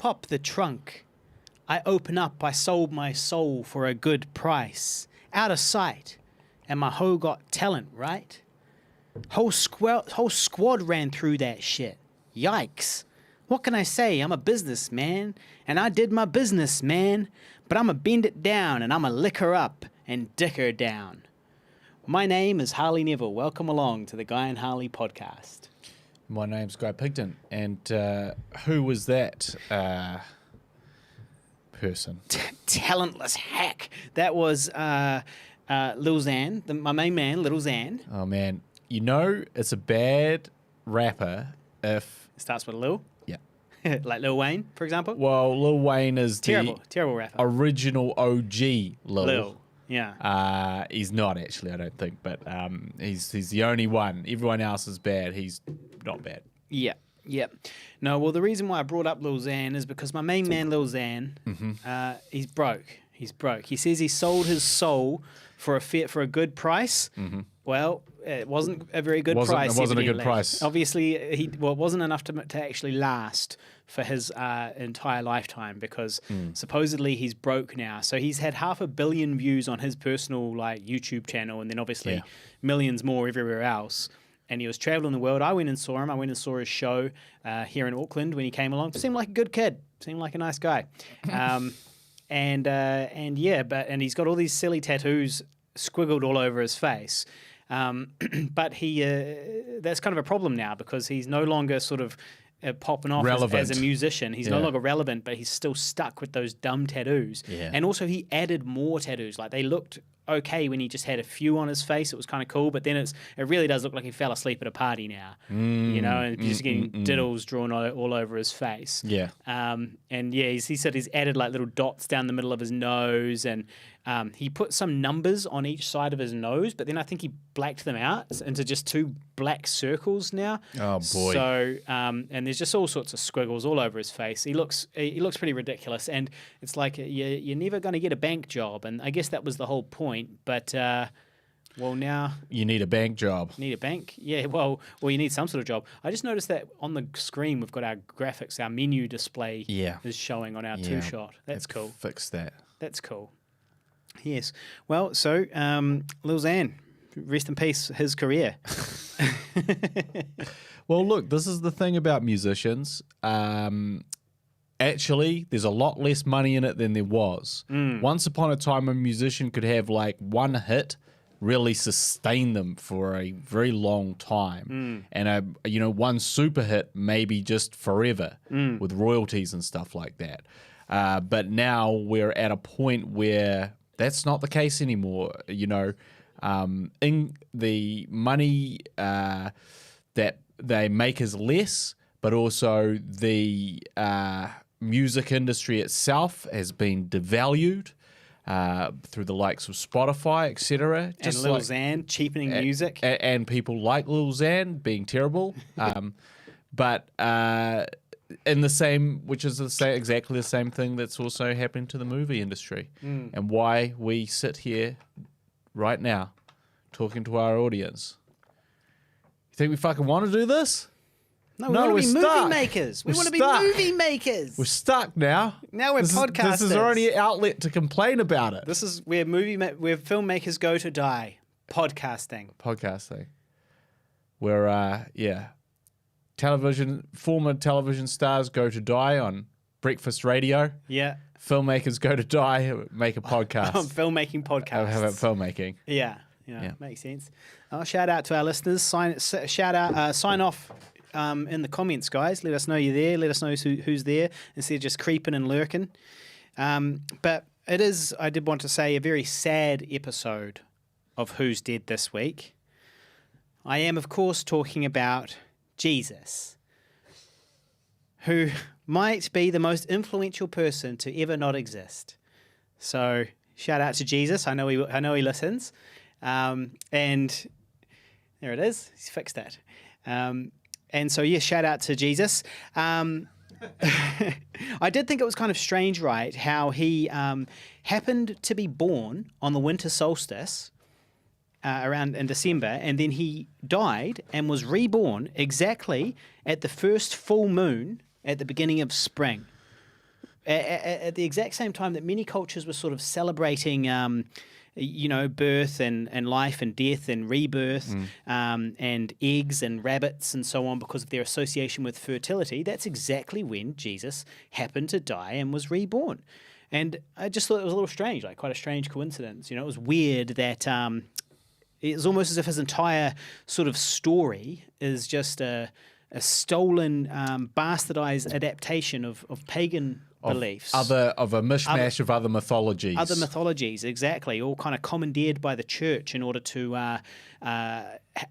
pop the trunk. I open up, I sold my soul for a good price. Out of sight, and my hoe got talent, right? Whole squad ran through that shit. Yikes. What can I say? I'm a businessman, and I did my business, man. But I'ma bend it down, and I'ma lick her up and dick her down. My name is Harley Neville. Welcome along to the Guy and Harley podcast. My name's Guy Pigton, and who was that person? Talentless hack. That was Lil Xan, my main man, Little Xan. Oh, man. You know it's a bad rapper if... It starts with Lil. Yeah. Like Lil Wayne, for example. Well, Lil Wayne is terrible rapper. Original OG Lil. Yeah. He's not actually, I don't think, but he's the only one. Everyone else is bad. He's not bad. Yeah. No, well, the reason why I brought up Lil Xan is because my main man, Lil Xan, he's broke. He says he sold his soul for a good price. Mm-hmm. Well, it wasn't a very good price. It wasn't a good price. Obviously, it wasn't enough to actually last for his entire lifetime because supposedly he's broke now. So he's had 500 million views on his personal YouTube channel, and then obviously millions more everywhere else. And he was traveling the world. I went and saw him. I went and saw his show here in Auckland when he came along. Seemed like a good kid. Seemed like a nice guy. And he's got all these silly tattoos squiggled all over his face. But that's kind of a problem now because he's no longer sort of popping off as a musician. He's no longer relevant, but he's still stuck with those dumb tattoos. Yeah. And also he added more tattoos. Like they looked okay when he just had a few on his face. It was kind of cool, but then it really does look like he fell asleep at a party now. And just getting diddles drawn all over his face. Yeah. He said he's added like little dots down the middle of his nose, and he put some numbers on each side of his nose, but then I think he blacked them out into just 2 black circles now. Oh boy! So and there's just all sorts of squiggles all over his face. He looks pretty ridiculous, and it's like you're never going to get a bank job, and I guess that was the whole point. But now you need a bank job. Need a bank? Yeah. Well, you need some sort of job. I just noticed that on the screen we've got our graphics, our menu display is showing on our two-shot. That's cool. Fix that. That's cool. Yes. Well, so Lil Xan, rest in peace, his career. Well, look, this is the thing about musicians. Actually, there's a lot less money in it than there was. Once upon a time, a musician could have like one hit really sustain them for a very long time. And one super hit maybe just forever with royalties and stuff like that. But now we're at a point where that's not the case anymore. In the money that they make is less, but also the music industry itself has been devalued through the likes of Spotify, etc. And Lil Xan cheapening music. And people like Lil Xan being terrible. But in the same, which is exactly the same thing that's also happening to the movie industry, and why we sit here right now talking to our audience. You think we fucking want to do this? No, we want to be movie makers. We want to be movie makers. We're stuck now. Now we're podcasters. This is our only outlet to complain about it. This is where where filmmakers go to die. Podcasting. Where former television stars go to die on breakfast radio. Yeah. Filmmakers go to die, make a podcast. Filmmaking podcast. How about filmmaking? Yeah, makes sense. Shout out to our listeners. Sign off in the comments, guys. Let us know you're there. Let us know who's there instead of just creeping and lurking. But it is, I did want to say, a very sad episode of Who's Dead this week. I am, of course, talking about Jesus, who might be the most influential person to ever not exist. So shout out to Jesus. I know he listens. And there it is. He's fixed that. And so, shout out to Jesus. I did think it was kind of strange, right, how he happened to be born on the winter solstice around in December, and then he died and was reborn exactly at the first full moon at the beginning of spring. at the exact same time that many cultures were sort of celebrating, birth and life and death and rebirth, and eggs and rabbits and so on because of their association with fertility, that's exactly when Jesus happened to die and was reborn. And I just thought it was a little strange, like quite a strange coincidence. It was weird that it was almost as if his entire sort of story is just a stolen, bastardized adaptation of pagan beliefs. Of a mishmash of other mythologies. Other mythologies, exactly, all kind of commandeered by the church in order to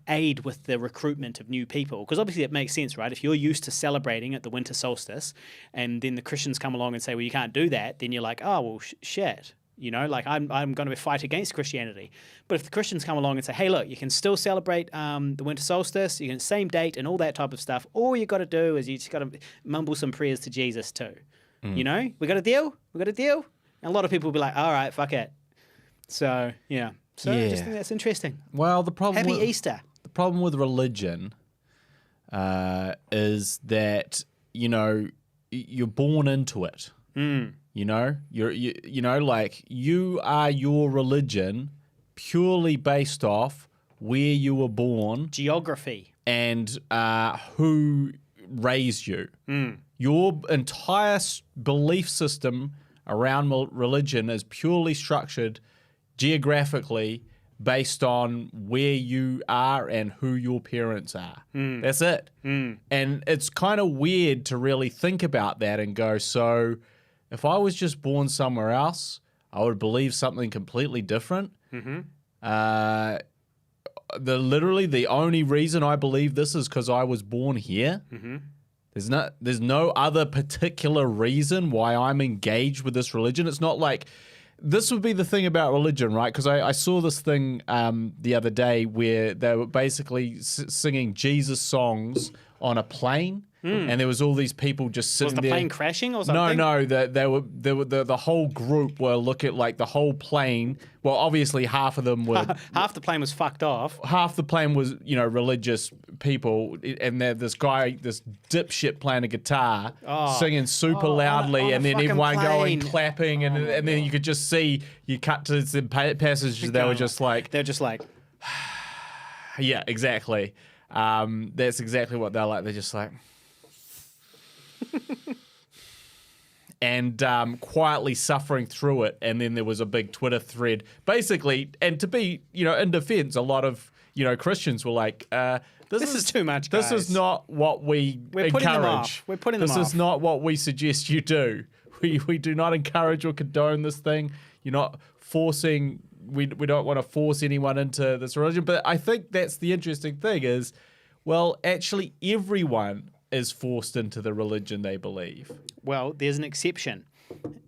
aid with the recruitment of new people. Because obviously it makes sense, right? If you're used to celebrating at the winter solstice and then the Christians come along and say, well, you can't do that, then you're like, oh, well, shit. I'm going to fight against Christianity. But if the Christians come along and say, hey, look, you can still celebrate the winter solstice, you can same date and all that type of stuff, all you got to do is you just got to mumble some prayers to Jesus too. We got a deal? We got a deal? And a lot of people will be like, all right, fuck it. So, yeah. So I just think that's interesting. Well, the problem Happy Easter. The problem with religion is that, you're born into it. You are your religion purely based off where you were born, geography, and who raised you. Your entire belief system around religion is purely structured geographically based on where you are and who your parents are. That's it. And it's kind of weird to really think about that and go, so if I was just born somewhere else, I would believe something completely different. Literally the only reason I believe this is because I was born here. There's no other particular reason why I'm engaged with this religion. It's not like this would be the thing about religion, right? Because I saw this thing the other day where they were basically singing Jesus songs on a plane. And there was all these people just sitting there. Was the plane crashing or something? No. The whole group were looking like the whole plane. Well, obviously half of them were. Half the plane was fucked off. Half the plane was, religious people, and this guy, this dipshit playing a guitar, singing super loudly, on a and then everyone plane. going clapping, and then you could just see you cut to the passages. They were just like, they're just like, yeah, exactly. That's exactly what they're like. They're just like. And quietly suffering through it, and then there was a big Twitter thread, basically. And to be, in defense, a lot of Christians were like, "This is too much, guys. This is not what we're encourage. Putting them off. We're putting them off. This is not what we suggest you do. We do not encourage or condone this thing. You're not forcing. We don't want to force anyone into this religion." But I think that's the interesting thing is, well, actually, everyone is forced into the religion they believe. Well, there's an exception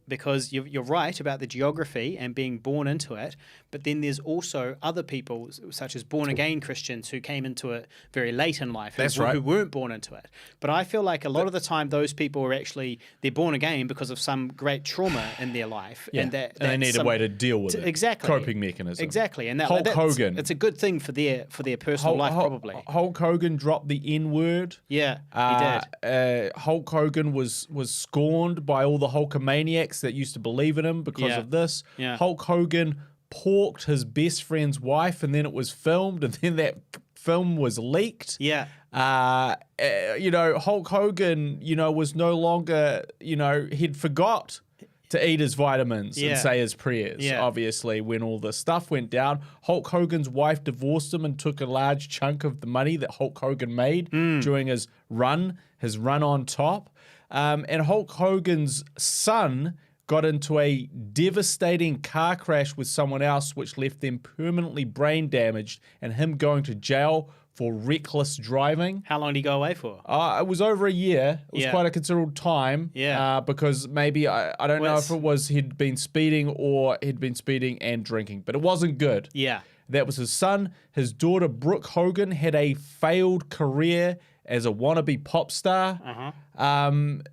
because you're right about the geography and being born into it, but then there's also other people, such as born-again Christians, who came into it very late in life, who weren't born into it. But I feel like a lot of the time those people are actually, they're born again because of some great trauma in their life. Yeah. And they need a way to deal with it. Exactly. Coping mechanism. Exactly. And Hulk Hogan. It's a good thing for their personal life, probably. Hulk Hogan dropped the N-word. Yeah, he did. Hulk Hogan was scorned by all the Hulkamaniacs that used to believe in him because of this. Yeah. Hulk Hogan porked his best friend's wife, and then it was filmed, and then that film was leaked. Yeah. Hulk Hogan, was no longer, he'd forgot to eat his vitamins and say his prayers, obviously, when all this stuff went down. Hulk Hogan's wife divorced him and took a large chunk of the money that Hulk Hogan made during his run on top. And Hulk Hogan's son got into a devastating car crash with someone else, which left them permanently brain damaged, and him going to jail for reckless driving. How long did he go away for? It was over a year. It was quite a considerable time. Yeah. Because maybe, I don't know if it was he'd been speeding or he'd been speeding and drinking, but it wasn't good. Yeah. That was his son. His daughter, Brooke Hogan, had a failed career as a wannabe pop star.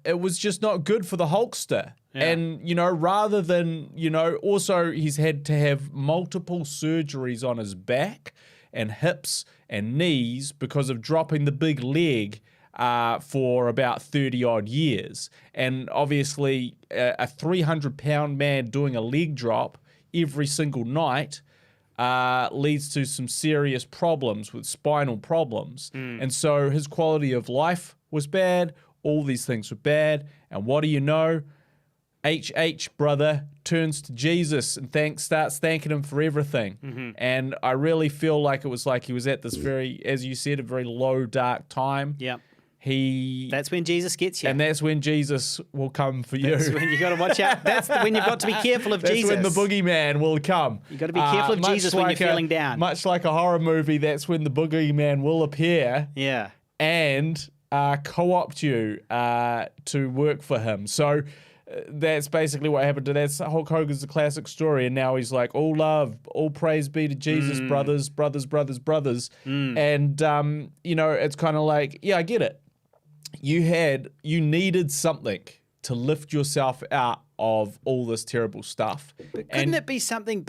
It was just not good for the Hulkster. Yeah. And, rather than, also he's had to have multiple surgeries on his back and hips and knees because of dropping the big leg for about 30 odd years. And obviously a 300-pound man doing a leg drop every single night leads to some serious problems with spinal problems. And so his quality of life was bad. All these things were bad. And what do you know? Brother turns to Jesus and starts thanking him for everything. And I really feel like it was like he was at this very, as you said, a very low, dark time. Yep. That's when Jesus gets you. And that's when Jesus will come for you. That's when you got to watch out. That's when you've got to be careful of Jesus. That's when the boogeyman will come. You got to be careful of Jesus when you're feeling down. Much like a horror movie, that's when the boogeyman will appear. Yeah. And co-opt you to work for him. So that's basically what happened to that. Hulk Hogan's a classic story, and now he's like, all love, all praise be to Jesus, brothers. And, it's kind of like, yeah, I get it. You needed something to lift yourself out of all this terrible stuff. But couldn't it be something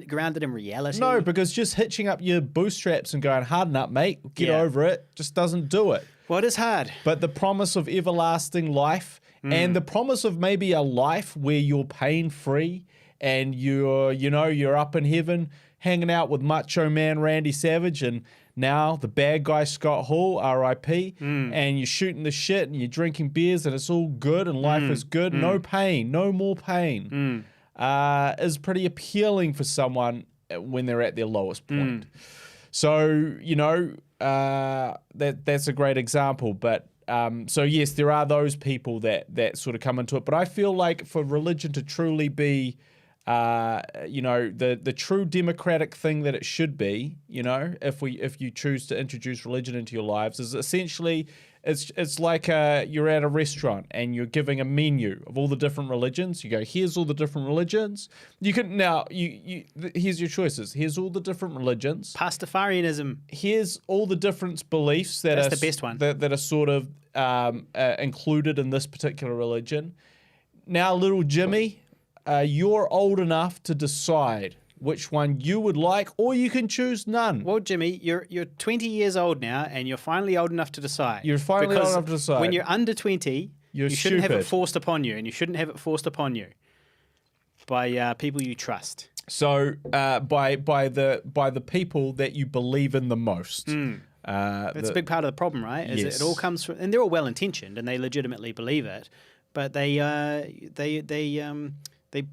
grounded in reality? No, because just hitching up your bootstraps and going, harden up, mate, get over it, just doesn't do it. Well, it is hard. But the promise of everlasting life and the promise of maybe a life where you're pain-free and you're up in heaven hanging out with Macho Man Randy Savage and now the bad guy Scott Hall, R.I.P., and you're shooting the shit and you're drinking beers and it's all good and life is good. No pain, no more pain is pretty appealing for someone when they're at their lowest point. So, that's a great example. But so yes, there are those people that sort of come into it. But I feel like for religion to truly be, the true democratic thing that it should be, if you choose to introduce religion into your lives, is essentially it's like you're at a restaurant and you're giving a menu of all the different religions. You go, here's all the different religions. You can now here's your choices. Here's all the different religions. Pastafarianism. Here's all the different beliefs that's the best one that are sort of included in this particular religion. Now, little Jimmy, you're old enough to decide which one you would like, or you can choose none. Well, Jimmy, you're 20 years old now, and you're finally old enough to decide. You're finally old enough to decide. When you're under 20, you shouldn't have it forced upon you, and you shouldn't have it forced upon you by people you trust. So, by the people that you believe in the most. That's a big part of the problem, right? Yes. It all comes from, and they're all well intentioned, and they legitimately believe it, but they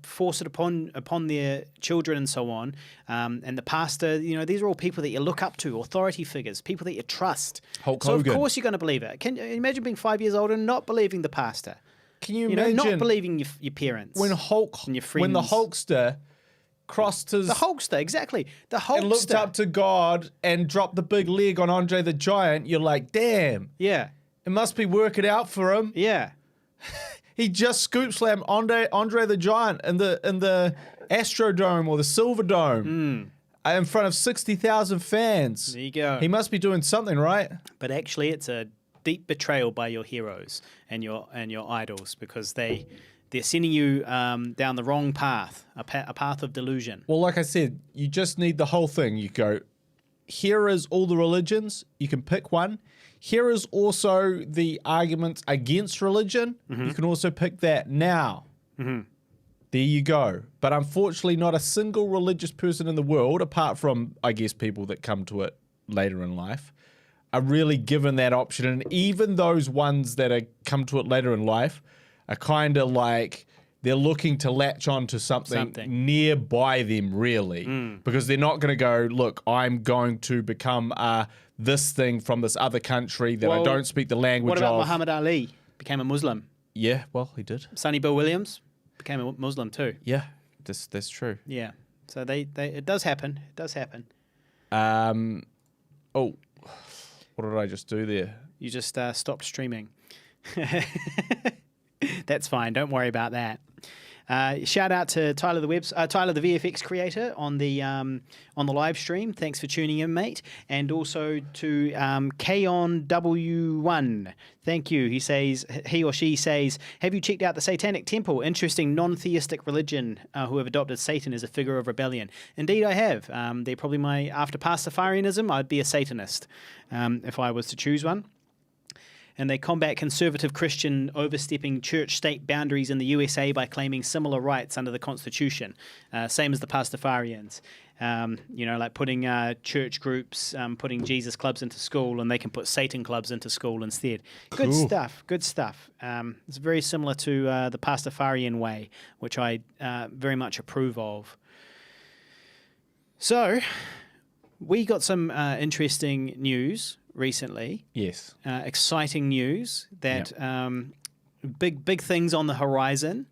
force it upon their children and so on. And the pastor, these are all people that you look up to, authority figures, people that you trust. Hulk Hogan. Of course you're going to believe it. Can you imagine being 5 years old and not believing the pastor? Can you imagine not believing your parents? When and your friends. When the Hulkster crossed his... The Hulkster, exactly. The Hulkster. And looked up to God and dropped the big leg on Andre the Giant, you're like, damn. Yeah. It must be working out for him. Yeah. He just scoop slammed Andre the Giant in the Astrodome or the Silverdome in front of 60,000 fans. There you go. He must be doing something right. But actually, it's a deep betrayal by your heroes and your idols, because they're sending you down the wrong path, a path of delusion. Well, like I said, you just need the whole thing. You go, here is all the religions. You can pick one. Here is also the arguments against religion. You can also pick that now. There you go. But unfortunately, not a single religious person in the world, apart from, I guess, people that come to it later in life, are really given that option. And even those ones that come to it later in life are kind of like they're looking to latch on to something nearby them, really. Because they're not going to go, look, I'm going to become this thing from this other country that I don't speak the language of. What about Muhammad Ali? Became a Muslim. Yeah, well, he did. Sonny Bill Williams became a Muslim too. Yeah, that's true. Yeah. So it does happen. It does happen. Oh, what did I just do there? You just stopped streaming. That's fine. Don't worry about that. Shout out to Tyler the VFX creator on the live stream. Thanks for tuning in, mate. And also to Kaon W1. Thank you. He or she says, have you checked out the Satanic Temple? Interesting non-theistic religion who have adopted Satan as a figure of rebellion. Indeed, I have. They're probably after Pastafarianism, I'd be a Satanist if I was to choose one. and they combat conservative Christian overstepping church-state boundaries in the USA by claiming similar rights under the Constitution, same as the Pastafarians. Like putting church groups, putting Jesus clubs into school, and they can put Satan clubs into school instead. Good Cool. stuff. Good stuff. It's very similar to the Pastafarian way, which I very much approve of. So, we got some interesting news recently. Yes. Exciting news that big things on the horizon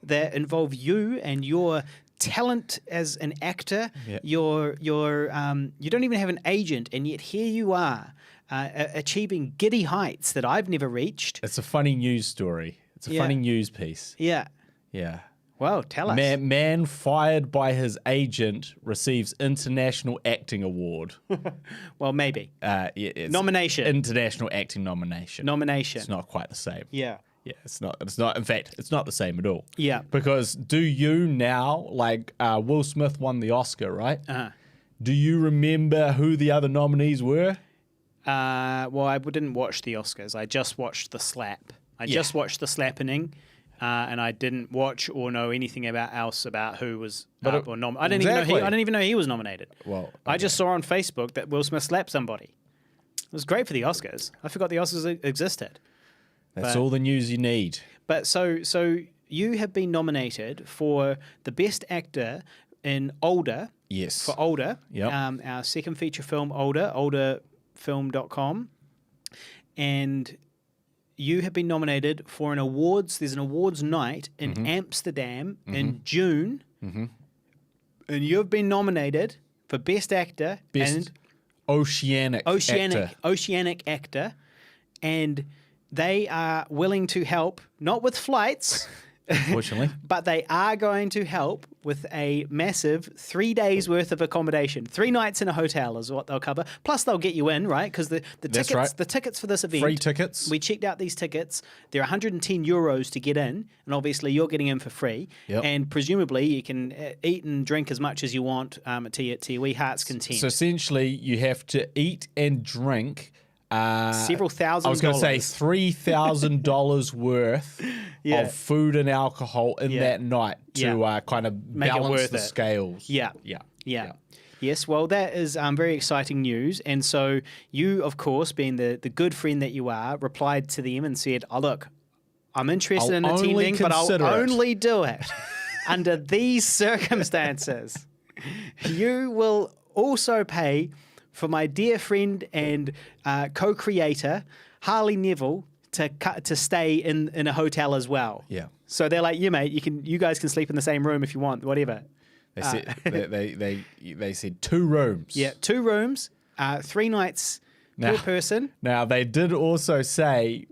that involve you and your talent as an actor. Yep. You don't even have an agent, and yet here you are achieving giddy heights that I've never reached. It's a funny news story. It's a funny news piece. Yeah. Yeah. Well, tell us. Man fired by his agent receives International Acting Award. Well, maybe. It's Nomination. International Acting Nomination. Nomination. It's not quite the same. Yeah. Yeah, it's not. In fact, it's not the same at all. Yeah. Because do you now, like Will Smith won the Oscar, right? Uh-huh. Do you remember who the other nominees were? Well, I didn't watch the Oscars. I just watched the slap. I just watched the slappening, and I didn't watch or know anything about who was up or nominated. I didn't even know he was nominated. Well, okay. I just saw on Facebook that Will Smith slapped somebody. It was great for the Oscars. I forgot the Oscars existed. That's all the news you need. But so you have been nominated for the Best Actor in Older. Yes. For Older. Yep. Our second feature film, olderfilm.com. And you have been nominated for an awards. There's an awards night in Amsterdam in June. Mm-hmm. And you've been nominated for Best Actor. Best Oceanic Actor. And they are willing to help, not with flights, unfortunately, but they are going to help with a massive 3 days worth of accommodation. 3 nights in a hotel is what they'll cover. Plus, they'll get you in, right? Because the tickets, right. the tickets for this event, free tickets. We checked out these tickets. They're 110 euros to get in, and obviously you're getting in for free. Yep. And presumably you can eat and drink as much as you want to your wee heart's content. So essentially, you have to eat and drink. Several thousand. I was going to say $3,000 worth of food and alcohol in that night to kind of make balance the scales. Yeah. Yes, well, that is very exciting news. And so you, of course, being the good friend that you are, replied to them and said, "Oh, look, I'm interested in attending, but I'll only do it under these circumstances. You will also pay for my dear friend and co-creator, Harley Neville, to stay in a hotel as well." Yeah. So they're like, "Yeah, mate, you guys can sleep in the same room if you want, whatever." They said they said 2 rooms. Yeah, 2 rooms, 3 nights per person. Now they did also say,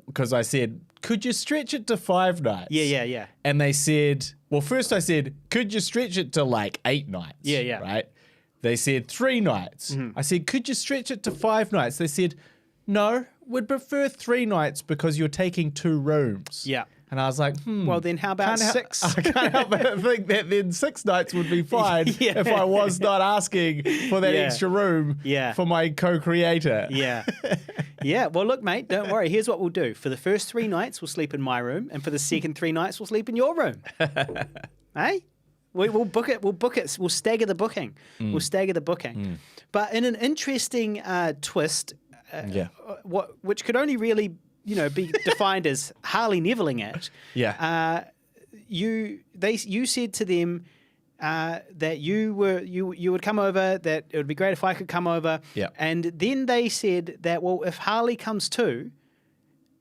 because I said, could you stretch it to 5 nights? Yeah. And they said, well, first I said, could you stretch it to like 8 nights? Yeah. Right? They said 3 nights. I said, could you stretch it to 5 nights? They said, no, we'd prefer 3 nights because you're taking 2 rooms. Yeah. And I was like, Well, then how about 6? I can't help but think that then 6 nights would be fine if I was not asking for that extra room for my co-creator. Yeah. Yeah. Well, look, mate, don't worry. Here's what we'll do. For the first 3 nights, we'll sleep in my room. And for the second 3 nights, we'll sleep in your room. Hey? We'll book it. We'll stagger the booking. But in an interesting twist, which could only really be defined as Harley Nevilling it. Yeah. You said to them that you would come over. That it would be great if I could come over. Yeah. And then they said that, well, if Harley comes too,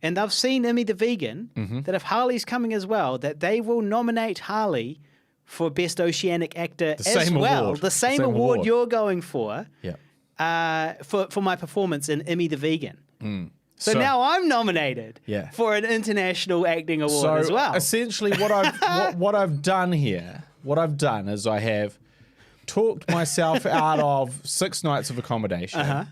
and they've seen Emmy the Vegan, that if Harley's coming as well, that they will nominate Harley for Best Oceanic Actor as well. Award. The same award you're going for. Yeah. For my performance in Emmy the Vegan. So now I'm nominated for an international acting award as well. Essentially, what I've done here, is I have talked myself out of 6 nights of accommodation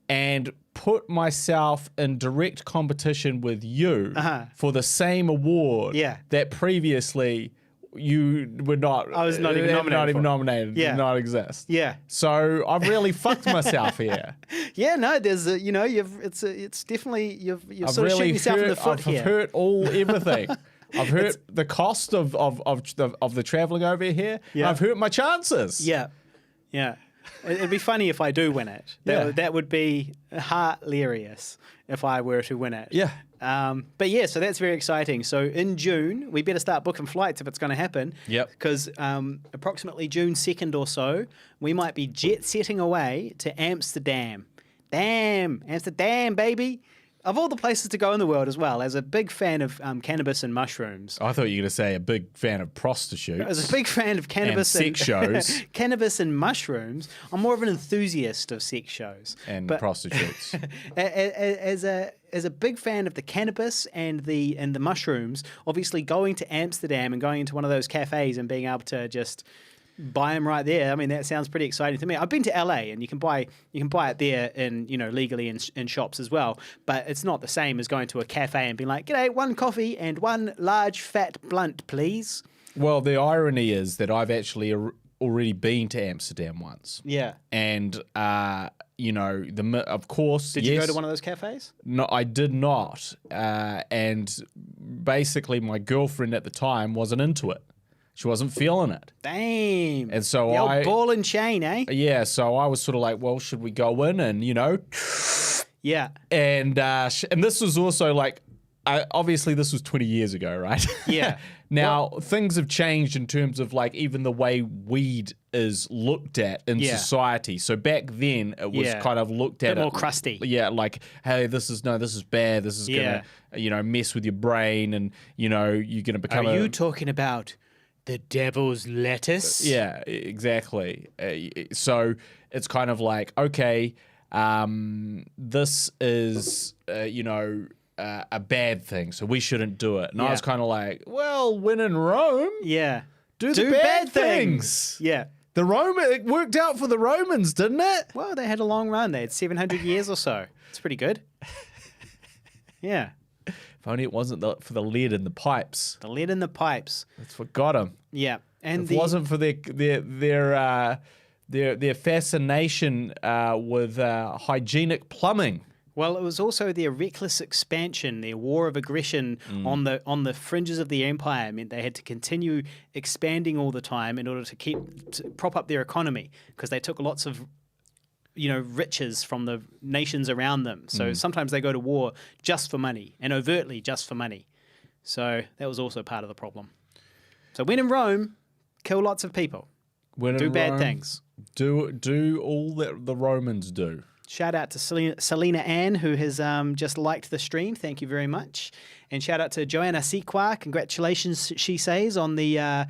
and put myself in direct competition with you for the same award that previously you were not. I was not even nominated. Not even nominated. Yeah. Did not exist. Yeah. So I've really fucked myself here. Yeah, no, there's a, it's definitely you've I've sort of shooting yourself in the foot I've here. hurt everything. I've hurt the cost of the traveling over here. Yeah. I've hurt my chances. Yeah, yeah. It'd be funny if I do win it. That would be hilarious if I were to win it. Yeah. But yeah, so that's very exciting. So in June, we better start booking flights if it's going to happen. Yep. Because approximately June 2nd or so, we might be jet setting away to Amsterdam. Damn, Amsterdam, baby. Of all the places to go in the world as well, as a big fan of cannabis and mushrooms. I thought you were going to say a big fan of prostitutes. As a big fan of cannabis and sex shows. Cannabis and mushrooms. I'm more of an enthusiast of sex shows. And prostitutes. As a big fan of the cannabis and the mushrooms, obviously going to Amsterdam and going into one of those cafes and being able to just buy them right there. I mean, that sounds pretty exciting to me. I've been to LA and you can buy it there in legally in shops as well. But it's not the same as going to a cafe and being like, "G'day, one coffee and one large fat blunt, please." Well, the irony is that I've actually already been to Amsterdam once. Yeah. And of course, Did you go to one of those cafes? No, I did not. And basically, my girlfriend at the time wasn't into it. She wasn't feeling it. Damn. And so the old ball and chain, eh? Yeah, so I was sort of like, well, should we go in and, Yeah. And this was also like, obviously this was 20 years ago, right? Yeah. Now, things have changed in terms of like even the way weed is looked at in society. So back then it was kind of looked at a bit more crusty. Yeah, like, hey, this is bad. This is going to, mess with your brain and, you're going to become Are you talking about the devil's lettuce? Yeah, exactly. So it's kind of like, okay, this is, a bad thing, so we shouldn't do it. And I was kind of like, well, when in Rome, do the bad things. Yeah. It worked out for the Romans, didn't it? Well, they had a long run. They had 700 years or so. It's pretty good. Yeah. If only it wasn't for the lead in the pipes. The lead in the pipes. That's what got them. Yeah. And if it wasn't for their fascination with hygienic plumbing. Well, it was also their reckless expansion, their war of aggression on the fringes of the empire meant they had to continue expanding all the time in order to prop up their economy because they took lots of riches from the nations around them. So sometimes they go to war just for money and overtly just for money. So that was also part of the problem. So when in Rome, kill lots of people. Do bad things. Do all that the Romans do. Shout out to Selena Ann, who has just liked the stream. Thank you very much. And shout out to Joanna Sequa. Congratulations, she says, on the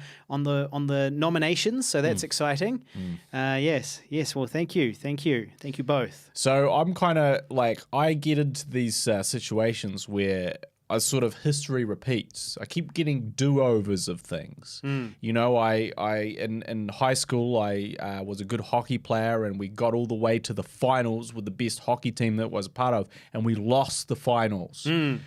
nominations. So that's exciting. Yes. Well, thank you both. So I'm kind of like, I get into these situations where a sort of history repeats. I keep getting do-overs of things. In high school, I was a good hockey player, and we got all the way to the finals with the best hockey team that was a part of, and we lost the finals. The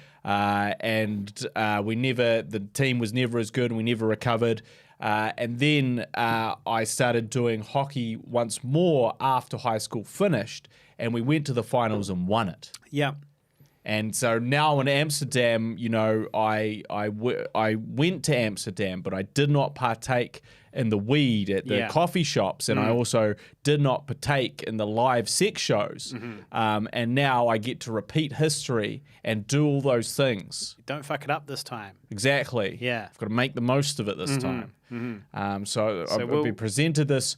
team was never as good, and we never recovered. And then I started doing hockey once more after high school finished, and we went to the finals and won it. Yeah. And so now in Amsterdam, I went to Amsterdam, but I did not partake in the weed at the coffee shops, and I also did not partake in the live sex shows. And now I get to repeat history and do all those things. Don't fuck it up this time. Exactly. Yeah. I've got to make the most of it this time. So I'll be presented this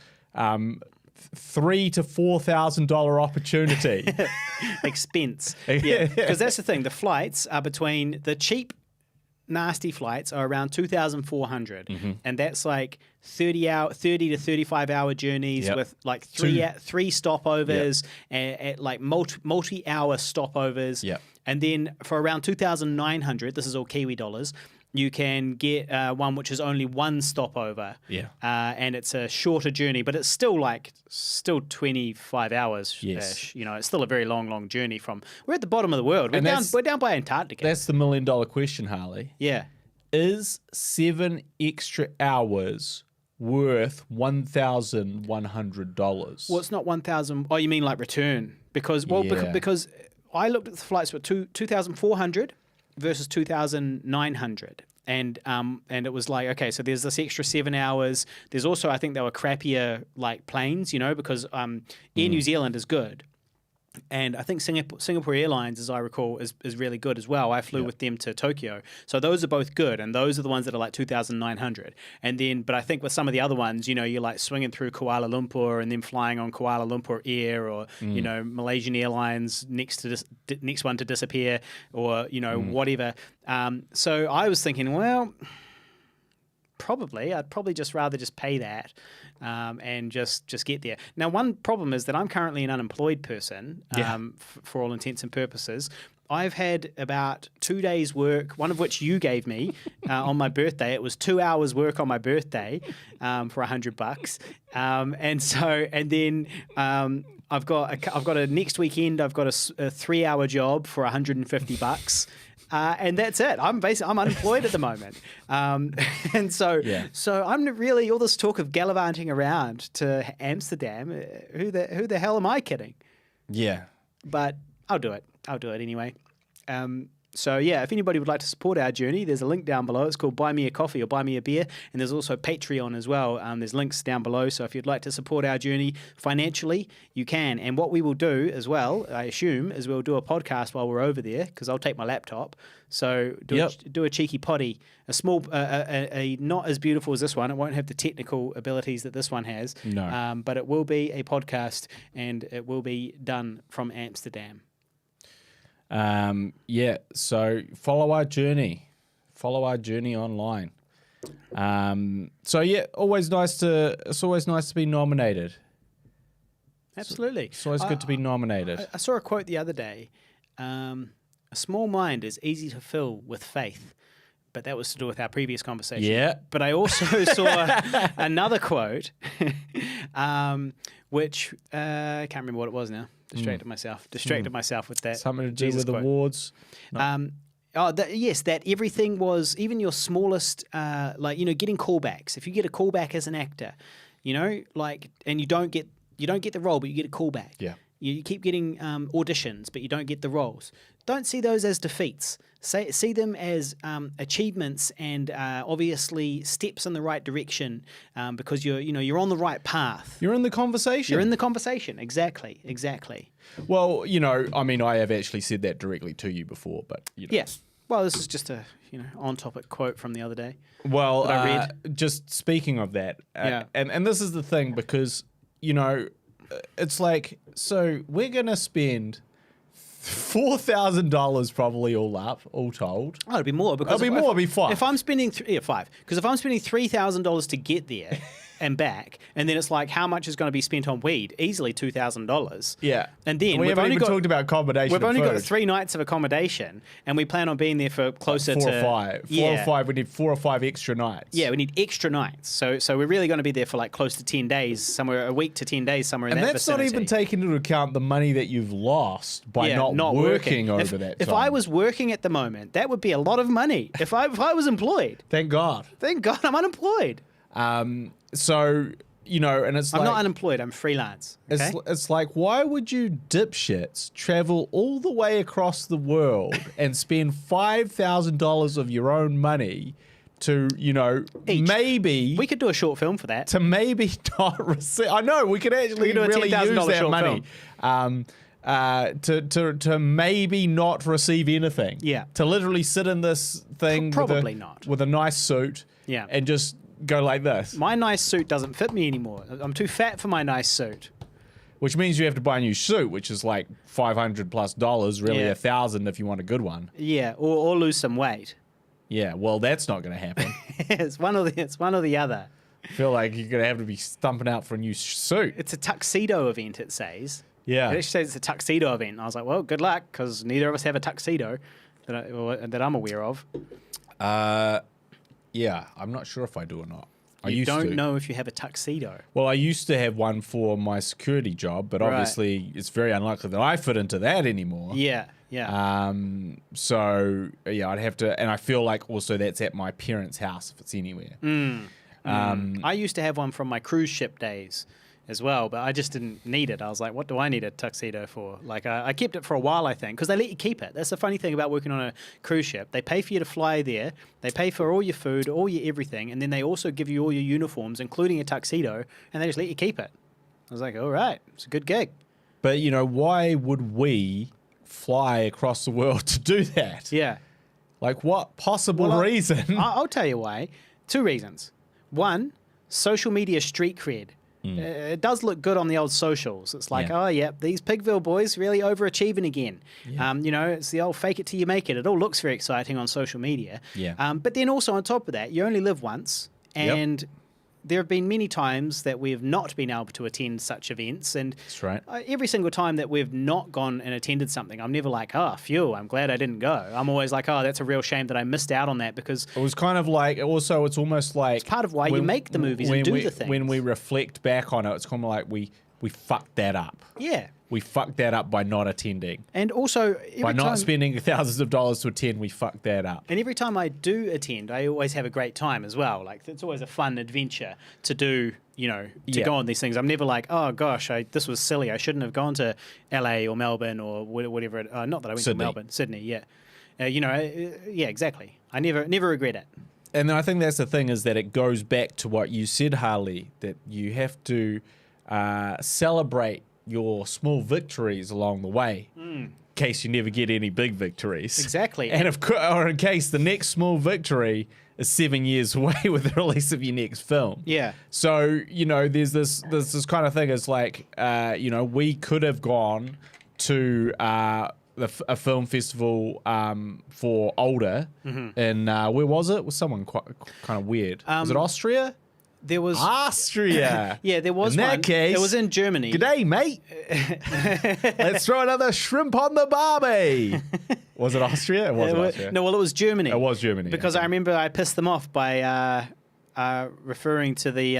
$3,000 to $4,000 opportunity. Expense. Yeah, because that's the thing. The flights are between the cheap, nasty flights are around 2,400, and that's like 30 to 35 hour journeys with like three stopovers at like multi-hour stopovers. Yep. And then for around 2,900, this is all Kiwi dollars, you can get one which is only one stopover. Yeah. And it's a shorter journey, but it's still 25 hours. Yes. It's still a very long journey we're at the bottom of the world. We're down by Antarctica. That's the $1 million question, Harley. Yeah. is 7 extra hours worth $1,100? Well, it's not 1,000. Oh, you mean like return? Because because I looked at the flights for 2,400 versus 2,900. And it was like, okay, so there's this extra 7 hours. There's also, I think, there were crappier like planes, because Air New Zealand is good. And I think Singapore Airlines, as I recall, is really good as well. I flew with them to Tokyo. So those are both good. And those are the ones that are like 2,900. And then, but I think with some of the other ones, you're like swinging through Kuala Lumpur and then flying on Kuala Lumpur Air or, Malaysian Airlines next one to disappear or, whatever. So I was thinking, well, I'd probably just rather just pay that and just get there. Now, one problem is that I'm currently an unemployed person for all intents and purposes. I've had about 2 days work, one of which you gave me on my birthday. It was 2 hours work on my birthday for $100. And then I've got a next weekend. I've got a 3-hour job for $150. And that's it. I'm unemployed at the moment, and so I'm really all this talk of gallivanting around to Amsterdam. Who the hell am I kidding? Yeah, but I'll do it. I'll do it anyway. So yeah, if anybody would like to support our journey, there's a link down below. It's called Buy Me a Coffee or Buy Me a Beer, and there's also Patreon as well. There's links down below, so if you'd like to support our journey financially, you can. And what we will do as well, I assume, is we'll do a podcast while we're over there, because I'll take my laptop. So do a cheeky potty, a small, a not as beautiful as this one. It won't have the technical abilities that this one has. No. But it will be a podcast, and it will be done from Amsterdam. So follow our journey online. Always nice to be nominated. Absolutely. It's always good to be nominated. I saw a quote the other day. A small mind is easy to fill with faith. But that was to do with our previous conversation. Yeah. But I also saw another quote, which I can't remember what it was now. Distracted myself with that. Something to do Jesus with quote. Awards. No. That everything was, even your smallest, getting callbacks. If you get a callback as an actor, and you don't get the role, but you get a callback. Yeah. You keep getting auditions, but you don't get the roles. Don't see those as defeats. See them as achievements and obviously steps in the right direction because you're on the right path. You're in the conversation. You're in the conversation. Exactly. Well, I have actually said that directly to you before, but yeah. Well, this is just a on-topic quote from the other day. Well, that I read. Just speaking of that, and this is the thing because it's like, so we're gonna spend $4,000 probably all told. Oh, it'll be more because it'll be five. If I'm spending five, because if I'm spending $3,000 to get there and back, and then it's like how much is going to be spent on weed? Easily $2,000. Yeah, and then we haven't even talked about accommodation. We've only got 3 nights of accommodation, and we plan on being there for closer to 4 or 5. 4 or 5. We need 4 or 5 extra nights. Yeah, we need extra nights. So we're really going to be there for like close to 10 days, somewhere a week to 10 days, somewhere in that vicinity. And that's not even taking into account the money that you've lost by not working over that time. If I was working at the moment, that would be a lot of money. If I was employed. Thank God I'm unemployed. And it's I'm not unemployed, I'm freelance. Okay? It's like, why would you dipshits travel all the way across the world and spend $5,000 of your own money to, Each. maybe... We could do a short film for that. To maybe not receive... I know, we could actually really use that money. To maybe not receive anything. Yeah. To literally sit in this thing with a nice suit and just go like this. My nice suit doesn't fit me anymore. I'm too fat for my nice suit. Which means you have to buy a new suit, which is like $500+, really $1,000 if you want a good one. Yeah, or lose some weight. Yeah, well, that's not going to happen. It's one or the other. I feel like you're going to have to be stumping out for a new suit. It's a tuxedo event, it says. Yeah. It actually says it's a tuxedo event. And I was like, well, good luck, because neither of us have a tuxedo that I'm aware of. Yeah, I'm not sure if I do or not. You don't know if you have a tuxedo. Well, I used to have one for my security job, but obviously it's very unlikely that I fit into that anymore. Yeah. Yeah. So yeah, I'd have to, and I feel like also that's at my parents' house if it's anywhere. I used to have one from my cruise ship days as well, but I just didn't need it. I was like, what do I need a tuxedo for? Like, I kept it for a while, I think, because they let you keep it. That's the funny thing about working on a cruise ship. They pay for you to fly there, they pay for all your food, all your everything, and then they also give you all your uniforms, including a tuxedo, and they just let you keep it. I was like, all right, it's a good gig. But, you know, why would we fly across the world to do that? Yeah. Like, what possible reason? I'll tell you why. 2 reasons. One, social media street cred. It does look good on the old socials. It's like, oh, yeah, these Pigville boys really overachieving again. Yeah. You know, it's the old fake it till you make it. It all looks very exciting on social media. Yeah. But then also on top of that, you only live once. And there have been many times that we have not been able to attend such events. And that's right. Every single time that we've not gone and attended something, I'm never like, oh, phew, I'm glad I didn't go. I'm always like, oh, that's a real shame that I missed out on that, because it was kind of like, also, it's almost like it's part of why you make the movies and do the things. When we reflect back on it, it's kind of like we fucked that up. Yeah. We fucked that up by not attending. And also, by not spending thousands of dollars to attend, we fucked that up. And every time I do attend, I always have a great time as well. Like, it's always a fun adventure to do, you know, to go on these things. I'm never like, oh gosh, this was silly. I shouldn't have gone to LA or Melbourne or whatever. Not that I went to Melbourne, Sydney. Yeah, you know, yeah, exactly. I never regret it. And I think that's the thing, is that it goes back to what you said, Harley, that you have to celebrate your small victories along the way, in case you never get any big victories. Exactly. And or in case the next small victory is 7 years away with the release of your next film. Yeah. So, you know, there's this kind of thing. It's like, you know, we could have gone to a film festival for older, and where was it? It was someone kind of weird. Was it Austria? There was Austria. Yeah, there was in one. That case, it was in Germany. G'day, mate. Let's throw another shrimp on the barbie. Was it Austria? It wasn't Austria. No, well, it was Germany. It was Germany. Because I remember I pissed them off by referring to the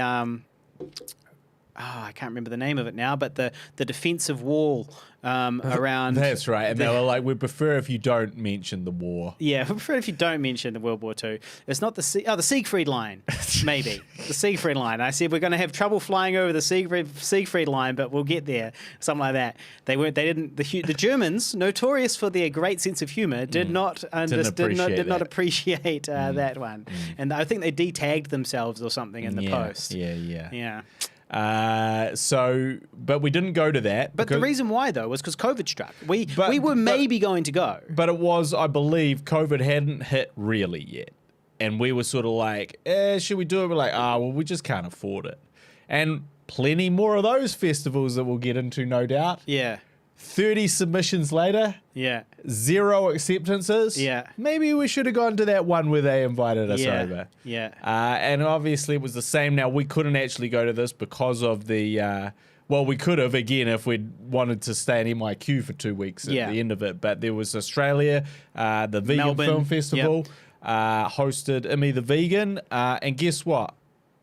I can't remember the name of it now, but the defensive wall around. That's right, and they were like, "We prefer if you don't mention the war." Yeah, we prefer if you don't mention the World War II. It's not the Siegfried line, maybe the Siegfried line. I said we're going to have trouble flying over the Siegfried line, but we'll get there. Something like that. They didn't. The Germans, notorious for their great sense of humor, did not appreciate that one, and I think they de-tagged themselves or something in the post. Yeah. But we didn't go to that. But the reason why, though, was because COVID struck. We were maybe going to go. But it was, I believe, COVID hadn't hit really yet. And we were sort of like, should we do it? We're like, well, we just can't afford it. And plenty more of those festivals that we'll get into, no doubt. Yeah. 30 submissions later. Yeah. 0 acceptances. Yeah. Maybe we should have gone to that one where they invited us over. Yeah. And obviously it was the same. Now, we couldn't actually go to this because of the... well, we could have, again, if we'd wanted to stay in MIQ for 2 weeks at the end of it. But there was Australia, the Vegan Melbourne Film Festival, hosted Imi the Vegan. And guess what?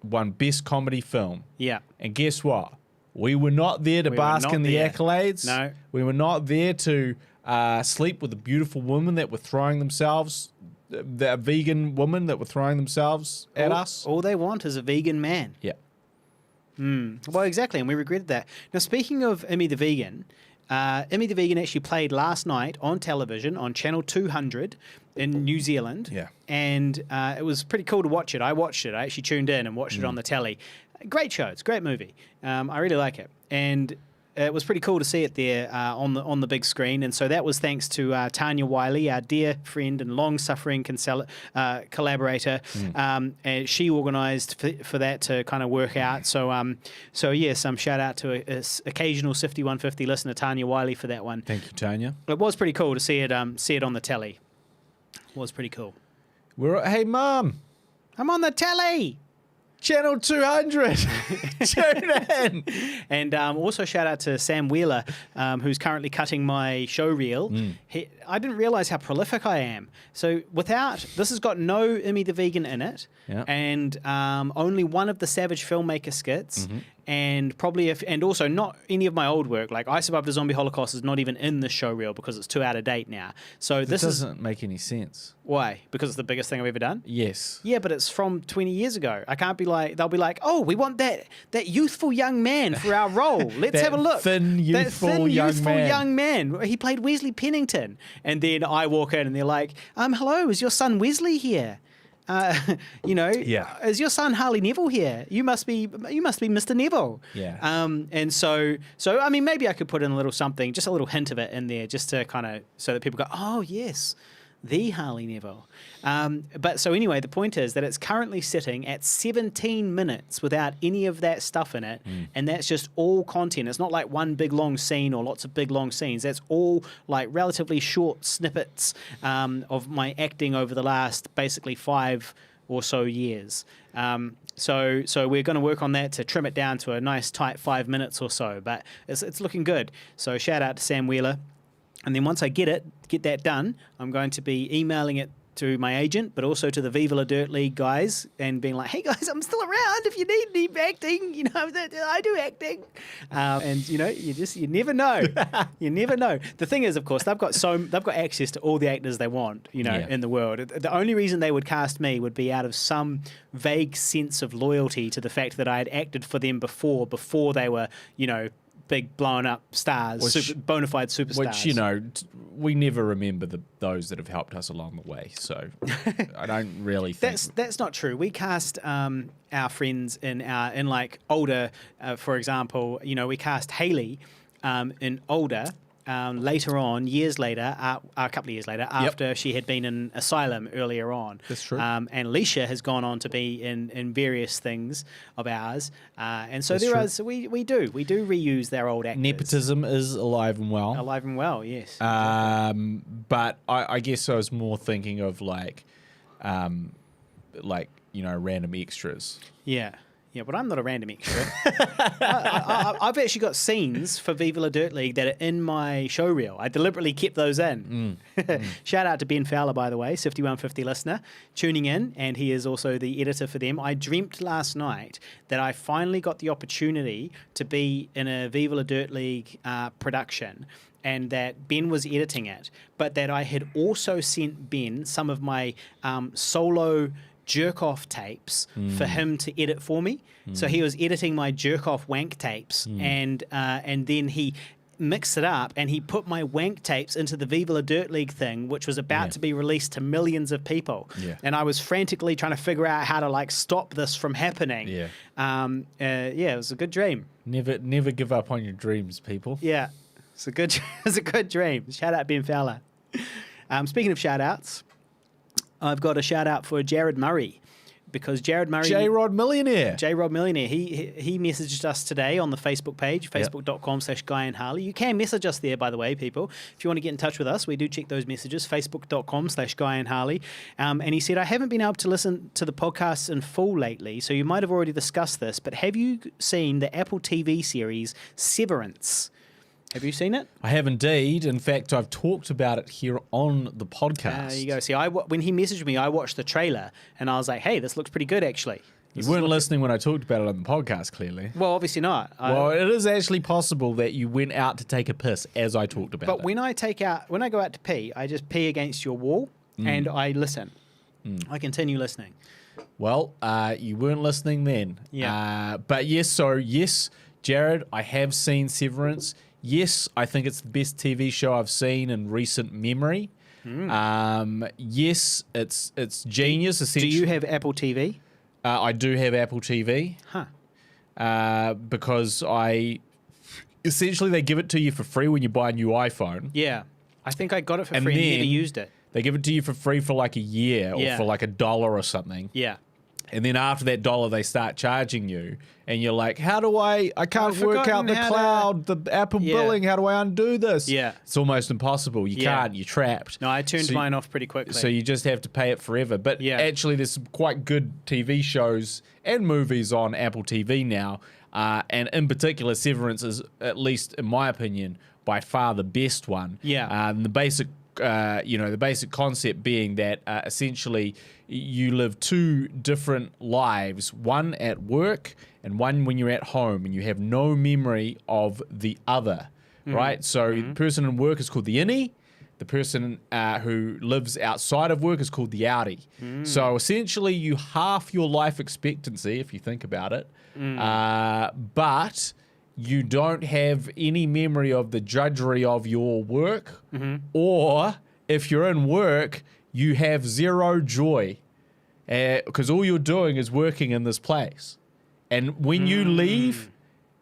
Won Best Comedy Film. Yeah. And guess what? We were not there to bask in the accolades. No. We were not there to sleep with the beautiful women that were throwing themselves, the vegan women that were throwing themselves at us. All they want is a vegan man. Yeah. Well, exactly, and we regretted that. Now, speaking of Imi the Vegan, Imi the Vegan actually played last night on television on Channel 200 in New Zealand. Yeah. And it was pretty cool to watch it. I watched it. I actually tuned in and watched it on the telly. Great show. It's a great movie. I really like it. And it was pretty cool to see it there on the big screen. And so that was thanks to Tanya Wiley, our dear friend and long-suffering collaborator. And she organised for that to kind of work out. So yeah, some shout out to a occasional Sifty 150 listener, Tanya Wiley, for that one. Thank you, Tanya. It was pretty cool to see it on the telly. It was pretty cool. Hey, Mum. I'm on the telly. Channel 200. Tune in. And also shout out to Sam Wheeler, who's currently cutting my show reel. I didn't realize how prolific I am. So this has got no Imi the Vegan in it, and only one of the Savage Filmmaker skits, and probably and also not any of my old work. Like I Survived a Zombie Holocaust is not even in the show reel because it's too out of date now. So this doesn't make any sense. Why? Because it's the biggest thing I've ever done? Yes. Yeah, but it's from 20 years ago. I can't be like, they'll be like, oh, we want that youthful young man for our role. Let's have a look. Thin, youthful young man. He played Wesley Pennington. And then I walk in and they're like, hello, is your son Wesley here? Is your son Harley Neville here? You must be Mr. Neville. Yeah. And so I mean, maybe I could put in a little something, just a little hint of it in there, just to kind of so that people go, oh yes, the Harley Neville. But so anyway, the point is that it's currently sitting at 17 minutes without any of that stuff in it. And that's just all content. It's not like one big long scene or lots of big long scenes. That's all like relatively short snippets of my acting over the last basically 5 or so years. So we're going to work on that to trim it down to a nice tight 5 minutes or so. But it's looking good. So shout out to Sam Wheeler. And then once I get that done, I'm going to be emailing it to my agent, but also to the Viva La Dirt League guys and being like, hey guys, I'm still around if you need any acting, I do acting. And you never know. You never know. The thing is, of course, they've got access to all the actors they want, in the world. The only reason they would cast me would be out of some vague sense of loyalty to the fact that I had acted for them before they were, big blown up stars, bona fide superstars. Which, we never remember those that have helped us along the way. So I don't really think that's not true. We cast our friends in like older, for example, we cast Haley in older. Later on, years later, a couple of years later, after she had been in asylum earlier on. That's true. And Alicia has gone on to be in various things of ours. And so we do reuse their old actors. Nepotism is alive and well. Alive and well, yes. But I guess I was more thinking of random extras. Yeah. Yeah, but I'm not a random extra. I've actually got scenes for Viva La Dirt League that are in my show reel. I deliberately kept those in. Shout out to Ben Fowler, by the way, 5150 listener, tuning in, and he is also the editor for them. I dreamt last night that I finally got the opportunity to be in a Viva La Dirt League production, and that Ben was editing it, but that I had also sent Ben some of my solo jerk-off tapes for him to edit for me. So he was editing my jerk-off wank tapes, and then he mixed it up, and he put my wank tapes into the Viva La Dirt League thing, which was about to be released to millions of people. Yeah. And I was frantically trying to figure out how to stop this from happening. Yeah. It was a good dream. Never give up on your dreams, people. Yeah. It's a good dream. Shout out Ben Fowler. Speaking of shout outs, I've got a shout out for Jared Murray, because Jared Murray, J-Rod Millionaire, he messaged us today on the Facebook page, facebook.com/Guy and Harley. You can message us there, by the way, people. If you want to get in touch with us, we do check those messages, facebook.com/Guy and Harley. And he said, I haven't been able to listen to the podcasts in full lately, so you might have already discussed this, but have you seen the Apple TV series Severance? Have you seen it? I have indeed. In fact, I've talked about it here on the podcast. There you go. See, when he messaged me, I watched the trailer, and I was like, hey, this looks pretty good, actually. You weren't listening when I talked about it on the podcast, clearly. Well, obviously not. It is actually possible that you went out to take a piss as I talked about it. But when I go out to pee, I just pee against your wall, and I listen. I continue listening. Well, you weren't listening then. Yeah. But yes, Jared, I have seen Severance. Yes, I think it's the best TV show I've seen in recent memory. Yes, it's genius. Essentially. Do you have Apple TV? I do have Apple TV. Because essentially they give it to you for free when you buy a new iPhone. Yeah. I think I got it for free and never used it. They give it to you for free for like a year or for like $1 or something. Yeah. And then after that $1, they start charging you. And you're like, how do I can't work out the cloud, the Apple billing. How do I undo this? Yeah. It's almost impossible. You can't. You're trapped. No, I turned mine off pretty quickly. So you just have to pay it forever. But actually, there's some quite good TV shows and movies on Apple TV now. And in particular, Severance is, at least in my opinion, by far the best one. Yeah. The basic the basic concept being that essentially you live two different lives, one at work and one when you're at home, and you have no memory of the other, right? So the person in work is called the innie. The person who lives outside of work is called the outie. So essentially you half your life expectancy, if you think about it, but you don't have any memory of the drudgery of your work, or if you're in work, you have zero joy because all you're doing is working in this place. And when you leave,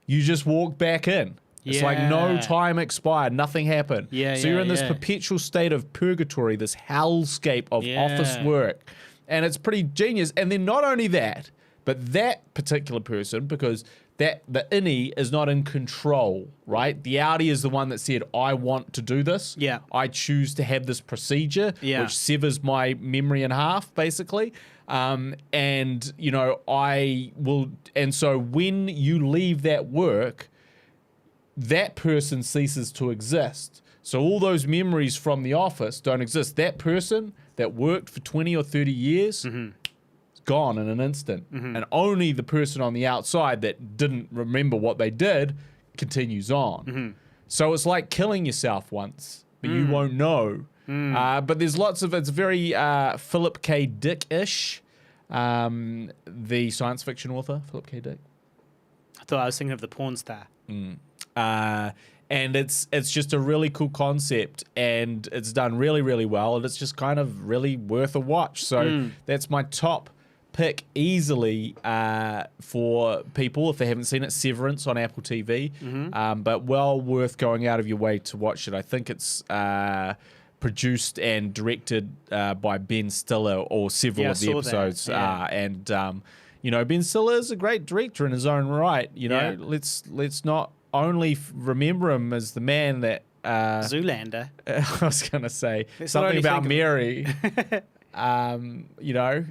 you just walk back in. It's like no time expired, nothing happened. So you're in this perpetual state of purgatory, this hellscape of office work. And it's pretty genius. And then not only that, but that particular person, because the innie is not in control, right? The outie is the one that said, I want to do this. I choose to have this procedure, which severs my memory in half, basically. And, you know, I will. And so when you leave that work, that person ceases to exist. So all those memories from the office don't exist. That person that worked for 20 or 30 years is gone in an instant. And only the person on the outside that didn't remember what they did continues on. So it's like killing yourself once, but you won't know. But there's lots of, it's very Philip K. Dick-ish, the science fiction author, Philip K. Dick. I thought I was thinking of the porn star. And it's just a really cool concept, and it's done really, really well, and it's just kind of really worth a watch. So that's my top pick easily for people if they haven't seen it, Severance on Apple TV, but well worth going out of your way to watch it. I think it's produced and directed by Ben Stiller, or several of the episodes. You know, Ben Stiller is a great director in his own right. You know, let's not only remember him as the man that Zoolander. I was going to say something about Mary. You know.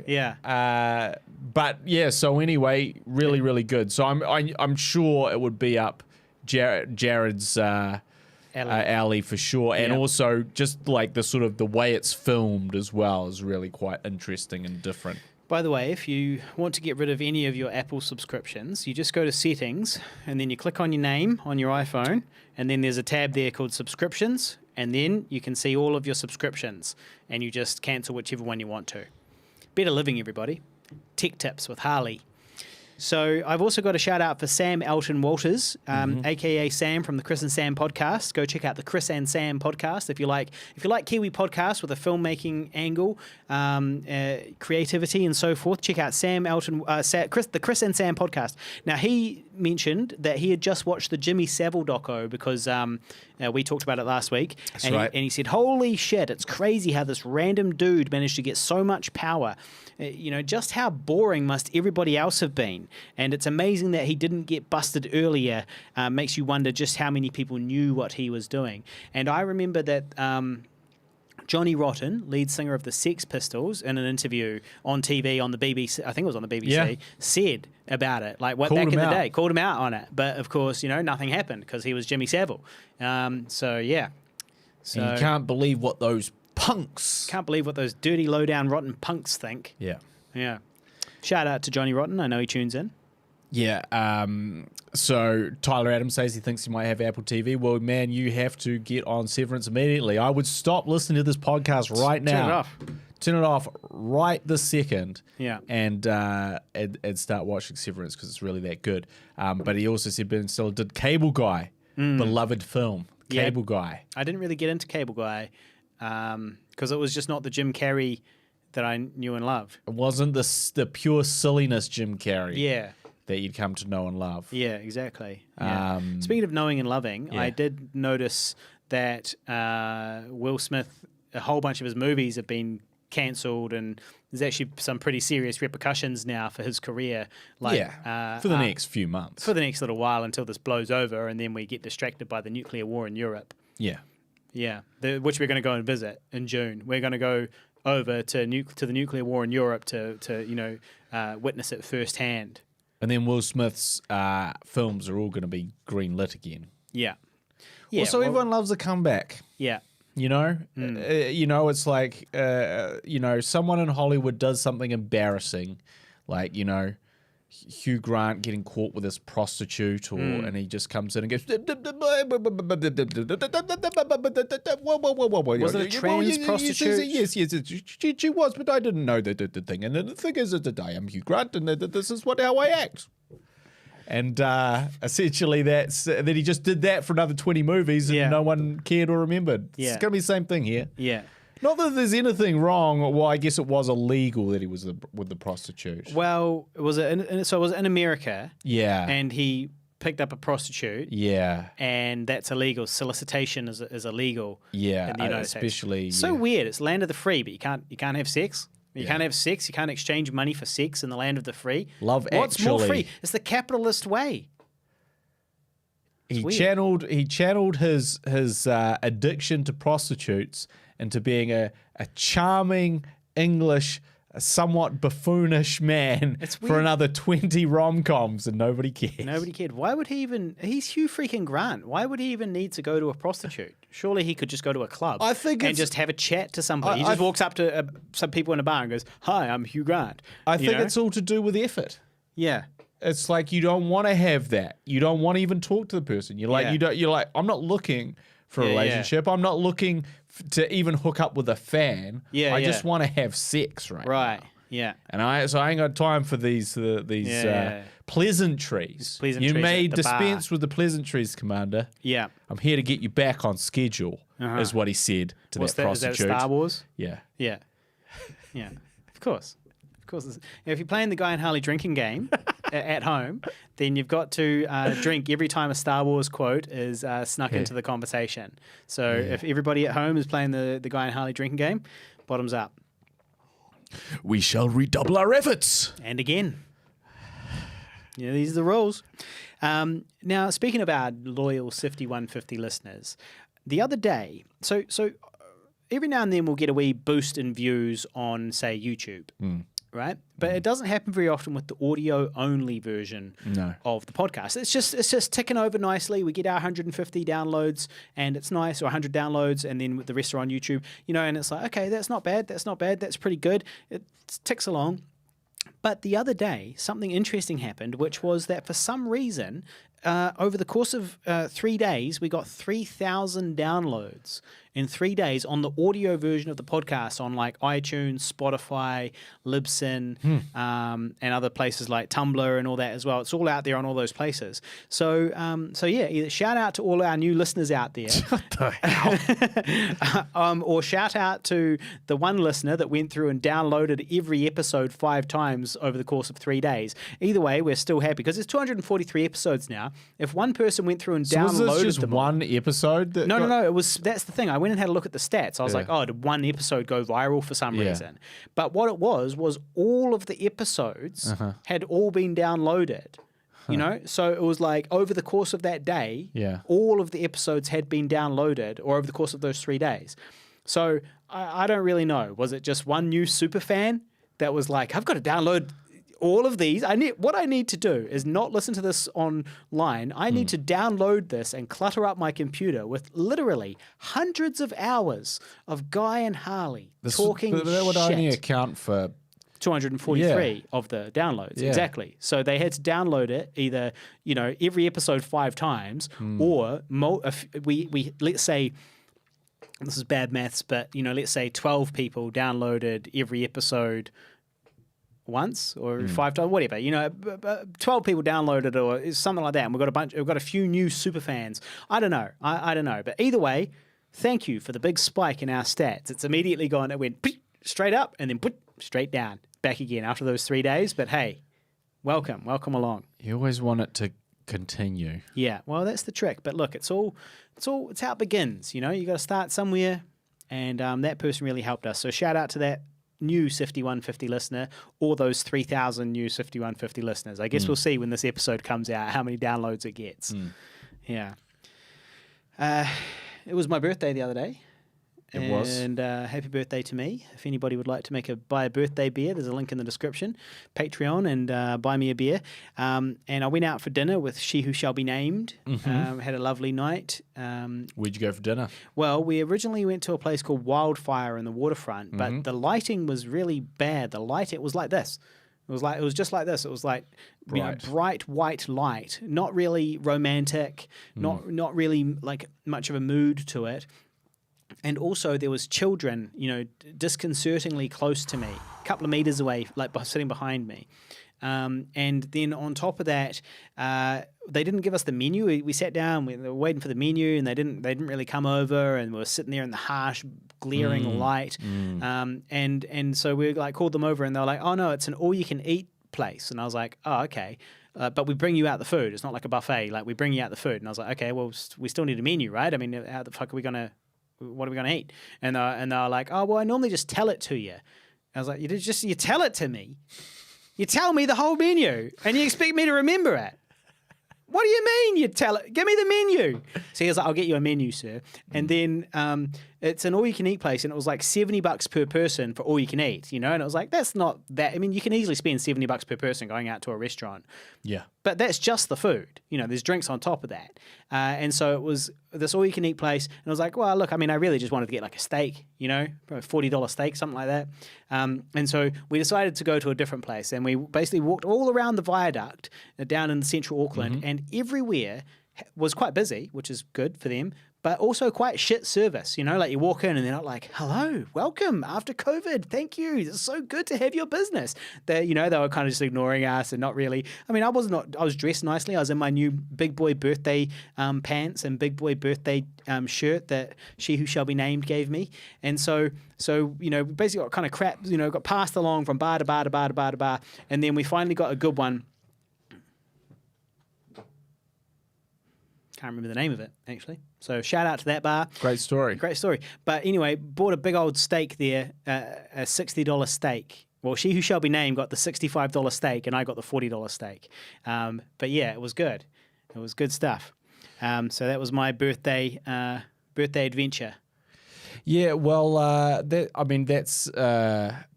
But yeah. So anyway, really, really good. So I'm sure it would be up Jared's alley for sure, and also just like the sort of the way it's filmed as well is really quite interesting and different. By the way, if you want to get rid of any of your Apple subscriptions, you just go to Settings, and then you click on your name on your iPhone, and then there's a tab there called Subscriptions, and then you can see all of your subscriptions, and you just cancel whichever one you want to. Better living, everybody. Tech tips with Harley. So I've also got a shout out for Sam Elton Walters, aka Sam from the Chris and Sam podcast. Go check out the Chris and Sam podcast if you like Kiwi podcasts with a filmmaking angle, creativity and so forth. Check out Sam Elton, the Chris and Sam podcast. Now he mentioned that he had just watched the Jimmy Savile doco because we talked about it last week, and he said, "Holy shit, it's crazy how this random dude managed to get so much power. You know, just how boring must everybody else have been? And it's amazing that he didn't get busted earlier. Makes you wonder just how many people knew what he was doing." And I remember that Johnny Rotten, lead singer of the Sex Pistols, in an interview on TV on the BBC, I think it was on the BBC, said about it, like back in the day, called him out on it. But of course, you know, nothing happened because he was Jimmy Savile. So yeah. So and you can't believe what those punks. Can't believe what those dirty, low-down, rotten punks think. Yeah. Yeah. Shout out to Johnny Rotten. I know he tunes in. Yeah. So Tyler Adams says he thinks he might have Apple TV. Well, man, you have to get on Severance immediately. I would stop listening to this podcast right now. Turn it off. Turn it off right this second. Yeah. And start watching Severance because it's really that good. But he also said Ben Stiller did Cable Guy, beloved film. Cable Guy. I didn't really get into Cable Guy because it was just not the Jim Carrey that I knew and loved. It wasn't the pure silliness Jim Carrey that you'd come to know and love. Yeah, exactly. Yeah. Speaking of knowing and loving, I did notice that Will Smith, a whole bunch of his movies have been cancelled, and there's actually some pretty serious repercussions now for his career. Like, for the next few months. For the next little while until this blows over and then we get distracted by the nuclear war in Europe. Yeah. Yeah, which we're going to go and visit in June. We're going to go over to the nuclear war in Europe to witness it firsthand. And then Will Smith's films are all going to be green lit again. Yeah. Also, everyone loves a comeback. Yeah. You know, it's like, someone in Hollywood does something embarrassing, like, Hugh Grant getting caught with this prostitute, and he just comes in and goes, was it a trans prostitute? Yes, she was, but I didn't know the thing. And the thing is that I am Hugh Grant, and this is how I act. And essentially that he just did that for another 20 movies and no one cared or remembered. It's going to be the same thing here. Yeah. Not that there's anything wrong. Well, I guess it was illegal that he was with the prostitute. Well, was it in America? Yeah. And he picked up a prostitute. Yeah. And that's illegal. Solicitation is illegal. Yeah. In the United especially. States. So weird. It's land of the free, but you can't have sex. You can't have sex. You can't exchange money for sex in the land of the free. What's more free? It's the capitalist way. He channeled his addiction to prostitutes into being a charming English, somewhat buffoonish man for another 20 rom-coms, and nobody cared. Nobody cared. Why would he even? He's Hugh freaking Grant. Why would he even need to go to a prostitute? Surely he could just go to a club and just have a chat to somebody. He just walks up to some people in a bar and goes, "Hi, I'm Hugh Grant." I think it's all to do with effort. Yeah. It's like you don't want to have that. You don't want to even talk to the person. You're like, I'm not looking for a relationship. I'm not looking to even hook up with a fan. I just want to have sex right now. Yeah. And I ain't got time for these pleasantries. You may dispense with the pleasantries, Commander. Yeah. I'm here to get you back on schedule, is what he said to that prostitute. Is that Star Wars? Yeah. Yeah. Yeah. Of course. If you're playing the Guy and Harley drinking game at home, then you've got to drink every time a Star Wars quote is snuck into the conversation. So if everybody at home is playing the Guy and Harley drinking game, bottoms up. We shall redouble our efforts. And again. Yeah, these are the rules. Now, speaking of our loyal Sifty 150 listeners, the other day, so every now and then we'll get a wee boost in views on, say, YouTube. Right? But it doesn't happen very often with the audio-only version of the podcast. It's just ticking over nicely. We get our 150 downloads, and it's nice, or 100 downloads, and then the rest are on YouTube. And it's like, okay, that's not bad, that's pretty good. It ticks along. But the other day, something interesting happened, which was that for some reason, over the course of 3 days, we got 3,000 downloads in 3 days on the audio version of the podcast on like iTunes, Spotify, Libsyn, and other places like Tumblr and all that as well. It's all out there on all those places. So either shout out to all our new listeners out there. What the hell? Or shout out to the one listener that went through and downloaded every episode 5 times over the course of 3 days. Either way, we're still happy because there's 243 episodes now. If one person went through and downloaded was this just them, one episode? No. It was. That's the thing. I went and had a look at the stats. I was like, oh, did one episode go viral for some reason? But what it was all of the episodes had all been downloaded. So it was like over the course of that day, all of the episodes had been downloaded, or over the course of those 3 days. So I don't really know. Was it just one new super fan that was like, I've got to download all of these? What I need to do is not listen to this online. I need to download this and clutter up my computer with literally hundreds of hours of Guy and Harley talking shit. That would only account for 243 of the downloads. Exactly. So they had to download it either, every episode 5 times, or we let's say, this is bad maths, but let's say 12 people downloaded every episode once or 5 times, whatever. 12 people downloaded or something like that, and we've got a few new super fans. I don't know. I don't know. But either way, thank you for the big spike in our stats. It's immediately gone. It went straight up and then straight down, back again after those 3 days. But hey, welcome along. You always want it to continue. Yeah, well, that's the trick. But look, it's how it begins. You got to start somewhere, and that person really helped us. So shout out to that new Sifty 150 listener, or those 3,000 new Sifty 150 listeners. I guess we'll see when this episode comes out how many downloads it gets. Yeah. It was my birthday the other day. It was. And happy birthday to me. If anybody would like to buy a birthday beer, there's a link in the description, Patreon, and buy me a beer. And I went out for dinner with She Who Shall Be Named. Had a lovely night. Where'd you go for dinner? Well, we originally went to a place called Wildfire in the waterfront, but the lighting was really bad. It was like this. It was just like this. It was like bright white light, not really romantic, not really like much of a mood to it. And also there was children, disconcertingly close to me, a couple of meters away, like sitting behind me. And then on top of that, they didn't give us the menu. We sat down, we were waiting for the menu, and they didn't really come over, and we were sitting there in the harsh, glaring light. And so we called them over, and they were like, "Oh no, it's an all-you-can-eat place." And I was like, "Oh, okay." But we bring you out the food. It's not like a buffet. Like, we bring you out the food. And I was like, "Okay, well, we still need a menu, right? I mean, how the fuck are we gonna? What are we gonna eat?" And they were like, "Oh, well, I normally just tell it to you." I was like, "You tell it to me? You tell me the whole menu, and you expect me to remember it? What do you mean you tell it? Give me the menu." So he was like, "I'll get you a menu, sir." And then it's an all-you-can-eat place, and it was like $70 per person for all you can eat, And it was like, that's not that. I mean, you can easily spend $70 per person going out to a restaurant. Yeah. But that's just the food. There's drinks on top of that. And so it was this all-you-can-eat place. And I was like, well, look, I mean, I really just wanted to get like a steak, probably $40 steak, something like that. And so we decided to go to a different place. And we basically walked all around the viaduct down in central Auckland. And everywhere was quite busy, which is good for them, but also quite shit service. Like, you walk in and they're not like, "Hello, welcome after COVID. Thank you. It's so good to have your business." They were kind of just ignoring us and not really. I mean, I was dressed nicely. I was in my new big boy birthday pants and big boy birthday shirt that She Who Shall Be Named gave me. And so basically got kind of crap, got passed along from bar to bar to bar to bar to bar. And then we finally got a good one. Can't remember the name of it, actually. So shout out to that bar. Great story. Great story. But anyway, bought a big old steak there, a $60 steak. Well, She Who Shall Be Named got the $65 steak, and I got the $40 steak. But yeah, it was good. It was good stuff. So that was my birthday adventure. Yeah, well, that's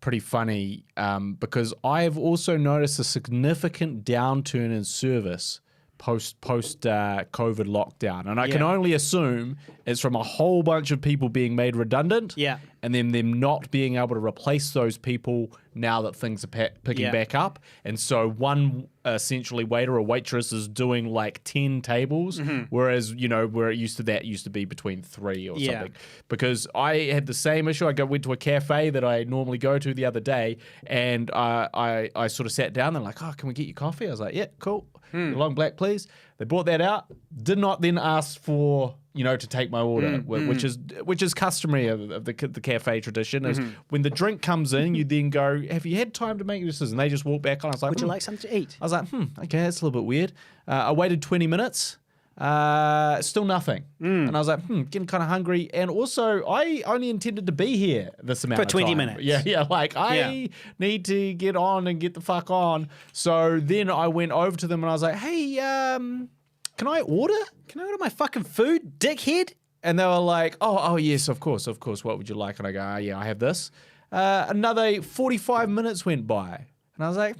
pretty funny because I've also noticed a significant downturn in service post COVID lockdown, and I can only assume it's from a whole bunch of people being made redundant, and then them not being able to replace those people now that things are picking back up, and so one essentially waiter or waitress is doing like 10 tables, whereas where it used to be between 3 or something. Because I had the same issue. Went to a cafe that I normally go to the other day, and I sort of sat down. They're like, "Oh, can we get you coffee?" I was like, "Yeah, cool. Long black, please." They brought that out. Did not then ask for to take my order, which is customary of the cafe tradition. Is when the drink comes in, you then go, "Have you had time to make your decision?" And they just walk back on. I was like, "Would you like something to eat?" I was like, "Okay, that's a little bit weird." I waited 20 minutes. Still nothing. And I was like, getting kind of hungry. And also, I only intended to be here this amount of time. For 20 minutes. Yeah. Like, I need to get on and get the fuck on. So then I went over to them and I was like, "Hey, can I order? Can I order my fucking food, dickhead?" And they were like, oh, yes, of course. What would you like?" And I go, "Yeah, I have this." Another 45 minutes went by. And I was like,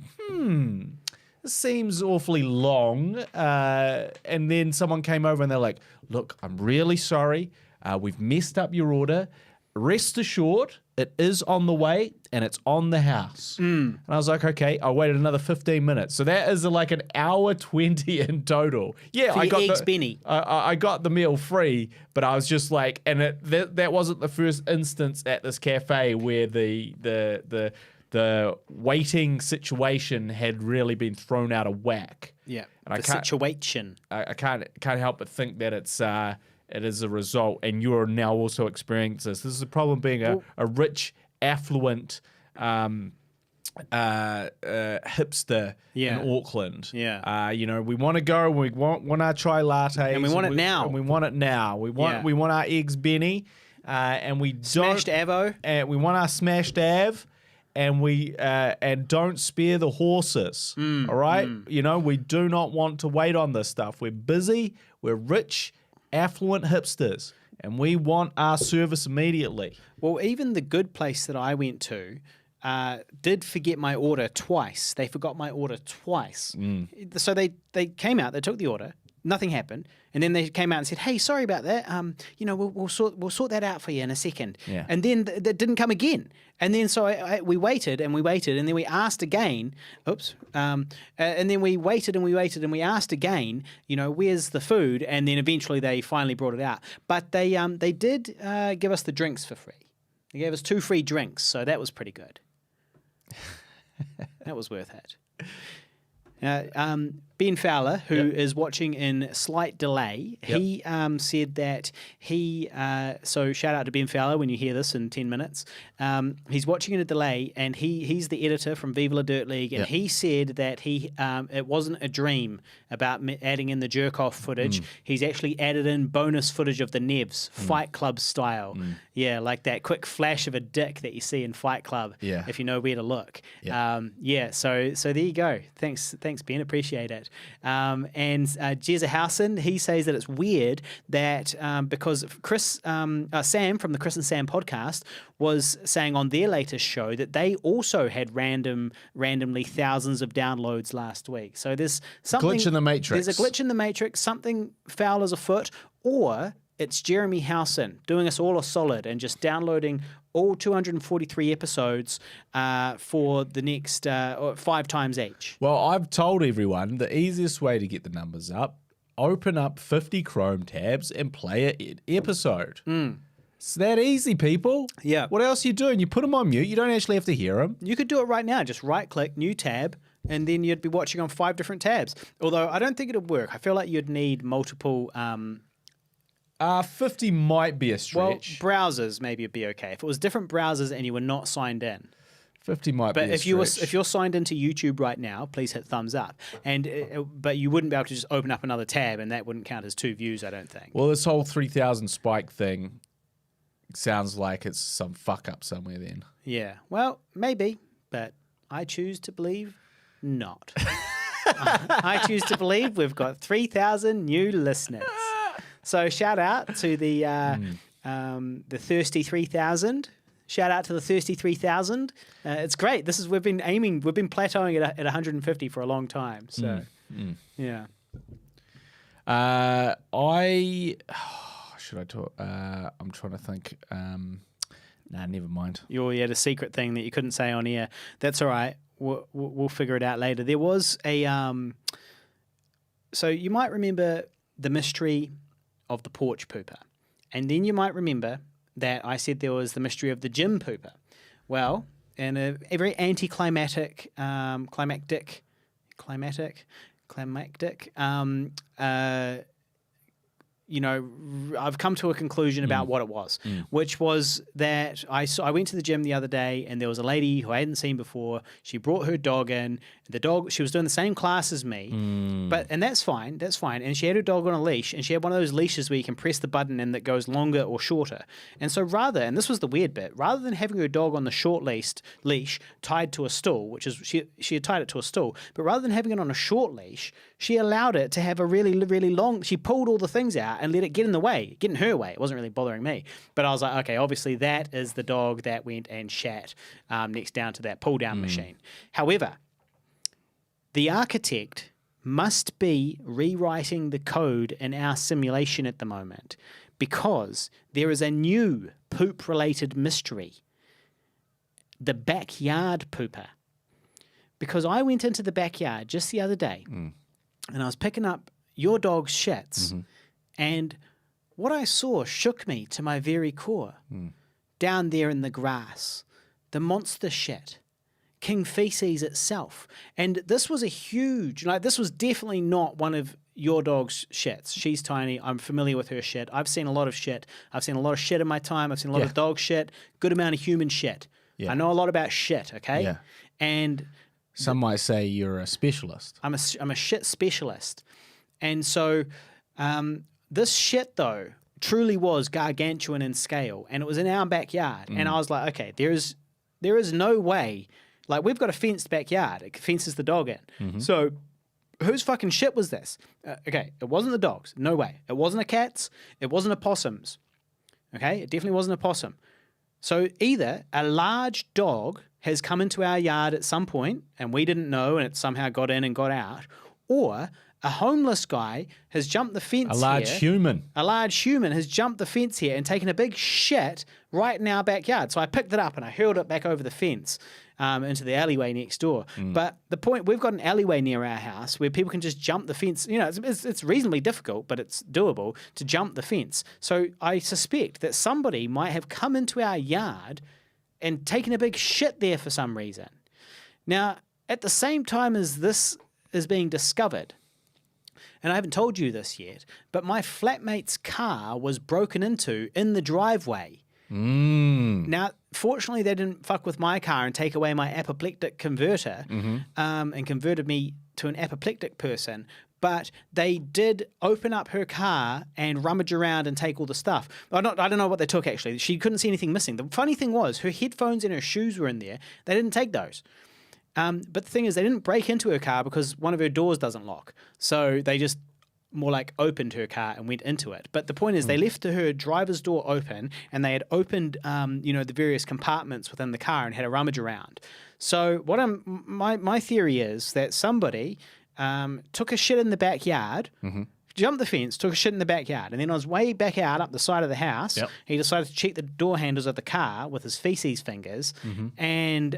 this seems awfully long. And then someone came over and they're like, "Look, I'm really sorry. We've messed up your order. Rest assured, it is on the way and it's on the house." And I was like, okay. I waited another 15 minutes. So that is like an hour 20 in total. Yeah, I got eggs, Benny. I got the meal free, but I was just like, and that wasn't the first instance at this cafe where the waiting situation had really been thrown out of whack. Yeah, and situation. I can't help but think that it is a result, and you're now also experiencing this. This is a problem being a rich, affluent hipster in Auckland. Yeah. We want to go. We want our chai lattes, and we want it now. And we want it now. We want our eggs Benny, and we smashed Avo, and we want our smashed Av. And we don't spare the horses, all right? We do not want to wait on this stuff. We're busy. We're rich, affluent hipsters, and we want our service immediately. Well, even the good place that I went to did forget my order twice. They forgot my order twice. So they came out, they took the order, nothing happened, and then they came out and said, "Hey, sorry about that. We'll sort that out for you in a second." Yeah. And then that didn't come again. And then so we waited and we waited, and then we asked again. And then we waited and we waited and we asked again. Where's the food? And then eventually they finally brought it out. But they did give us the drinks for free. They gave us 2 free drinks, so that was pretty good. That was worth it. Ben Fowler, who is watching in slight delay, he said that so shout out to Ben Fowler when you hear this in 10 minutes. He's watching in a delay, and he's the editor from Viva La Dirt League, and he said that it wasn't a dream about adding in the jerk-off footage. He's actually added in bonus footage of the Nevs, Fight Club style. Yeah, like that quick flash of a dick that you see in Fight Club, if you know where to look. So there you go. Thanks, Ben. Appreciate it. And Jezza Housen, he says that it's weird that because Sam from the Chris and Sam podcast was saying on their latest show that they also had randomly thousands of downloads last week. So there's something Glitch in the Matrix. There's a glitch in the Matrix. Something foul is afoot, or it's Jeremy Housen doing us all a solid and just downloading all 243 episodes for the next 5 times each. Well, I've told everyone the easiest way to get the numbers up, open up 50 Chrome tabs and play an episode. It's that easy, people. Yeah. What else are you doing? You put them on mute. You don't actually have to hear them. You could do it right now. Just right-click, new tab, and then you'd be watching on 5 different tabs. Although I don't think it'd work. I feel like you'd need multiple... 50 might be a stretch. Well, browsers maybe would be okay. If it was different browsers and you were not signed in. 50 might be a stretch. But if you're signed into YouTube right now, please hit thumbs up. But you wouldn't be able to just open up another tab, and that wouldn't count as 2 views, I don't think. Well, this whole 3,000 spike thing sounds like it's some fuck up somewhere then. Yeah. Well, maybe, but I choose to believe not. I choose to believe we've got 3,000 new listeners. So shout out to the Thirsty 3000. Shout out to the Thirsty 3000. It's great. We've been plateauing at 150 for a long time. So yeah. Should I talk? I'm trying to think. Nah, never mind. You had a secret thing that you couldn't say on air. That's all right. We'll figure it out later. There was a so you might remember the mystery of the porch pooper. And then you might remember that I said there was the mystery of the gym pooper. Well, in a very anticlimactic, climactic, I've come to a conclusion about what it was, which was that I went to the gym the other day, and there was a lady who I hadn't seen before. She brought her dog in. She was doing the same class as me, and that's fine. And she had her dog on a leash, and she had one of those leashes where you can press the button and that goes longer or shorter. And so and this was the weird bit, rather than having her dog on the short leash tied to a stool, which is she had tied it to a stool, but rather than having it on a short leash, she allowed it to have a really, really long. She pulled all the things out and let it get in her way. It wasn't really bothering me. But I was like, okay, obviously that is the dog that went and shat next down to that pull-down machine. However, the architect must be rewriting the code in our simulation at the moment, because there is a new poop-related mystery. The backyard pooper. Because I went into the backyard just the other day and I was picking up your dog's shits, and what I saw shook me to my very core. Down there in the grass, the monster shit, king feces itself. And this was this was definitely not one of your dog's shits. She's tiny. I'm familiar with her shit. I've seen a lot of shit. I've seen a lot of shit in my time. I've seen a lot of dog shit, good amount of human shit. I know a lot about shit, okay? Yeah. And some might say you're a specialist. I'm a shit specialist. And so this shit, though, truly was gargantuan in scale, and it was in our backyard. And I was like, okay, there is no way. Like, we've got a fenced backyard. It fences the dog in. So whose fucking shit was this? Okay, it wasn't the dog's. No way. It wasn't a cat's. It wasn't a possum's. Okay, it definitely wasn't a possum. So either a large dog has come into our yard at some point and we didn't know and it somehow got in and got out, or a homeless guy has jumped the fence A large human. A large human has jumped the fence here and taken a big shit right in our backyard. So I picked it up and I hurled it back over the fence into the alleyway next door. But the point, we've got an alleyway near our house where people can just jump the fence. You know, it's reasonably difficult, but it's doable to jump the fence. So I suspect that somebody might have come into our yard and taken a big shit there for some reason. Now, at the same time as this is being discovered, and I haven't told you this yet, but my flatmate's car was broken into in the driveway. Now, fortunately, they didn't fuck with my car and take away my apoplectic converter and converted me to an apoplectic person. But they did open up her car and rummage around and take all the stuff. I don't know what they took, actually. She couldn't see anything missing. The funny thing was, her headphones and her shoes were in there. They didn't take those. But the thing is, they didn't break into her car because one of her doors doesn't lock. So they just more like opened her car and went into it. But the point is, they left her driver's door open and they had opened, the various compartments within the car and had a rummage around. So my theory is that somebody took a shit in the backyard, jumped the fence, took a shit in the backyard, and then on his way back out up the side of the house, he decided to check the door handles of the car with his feces fingers, and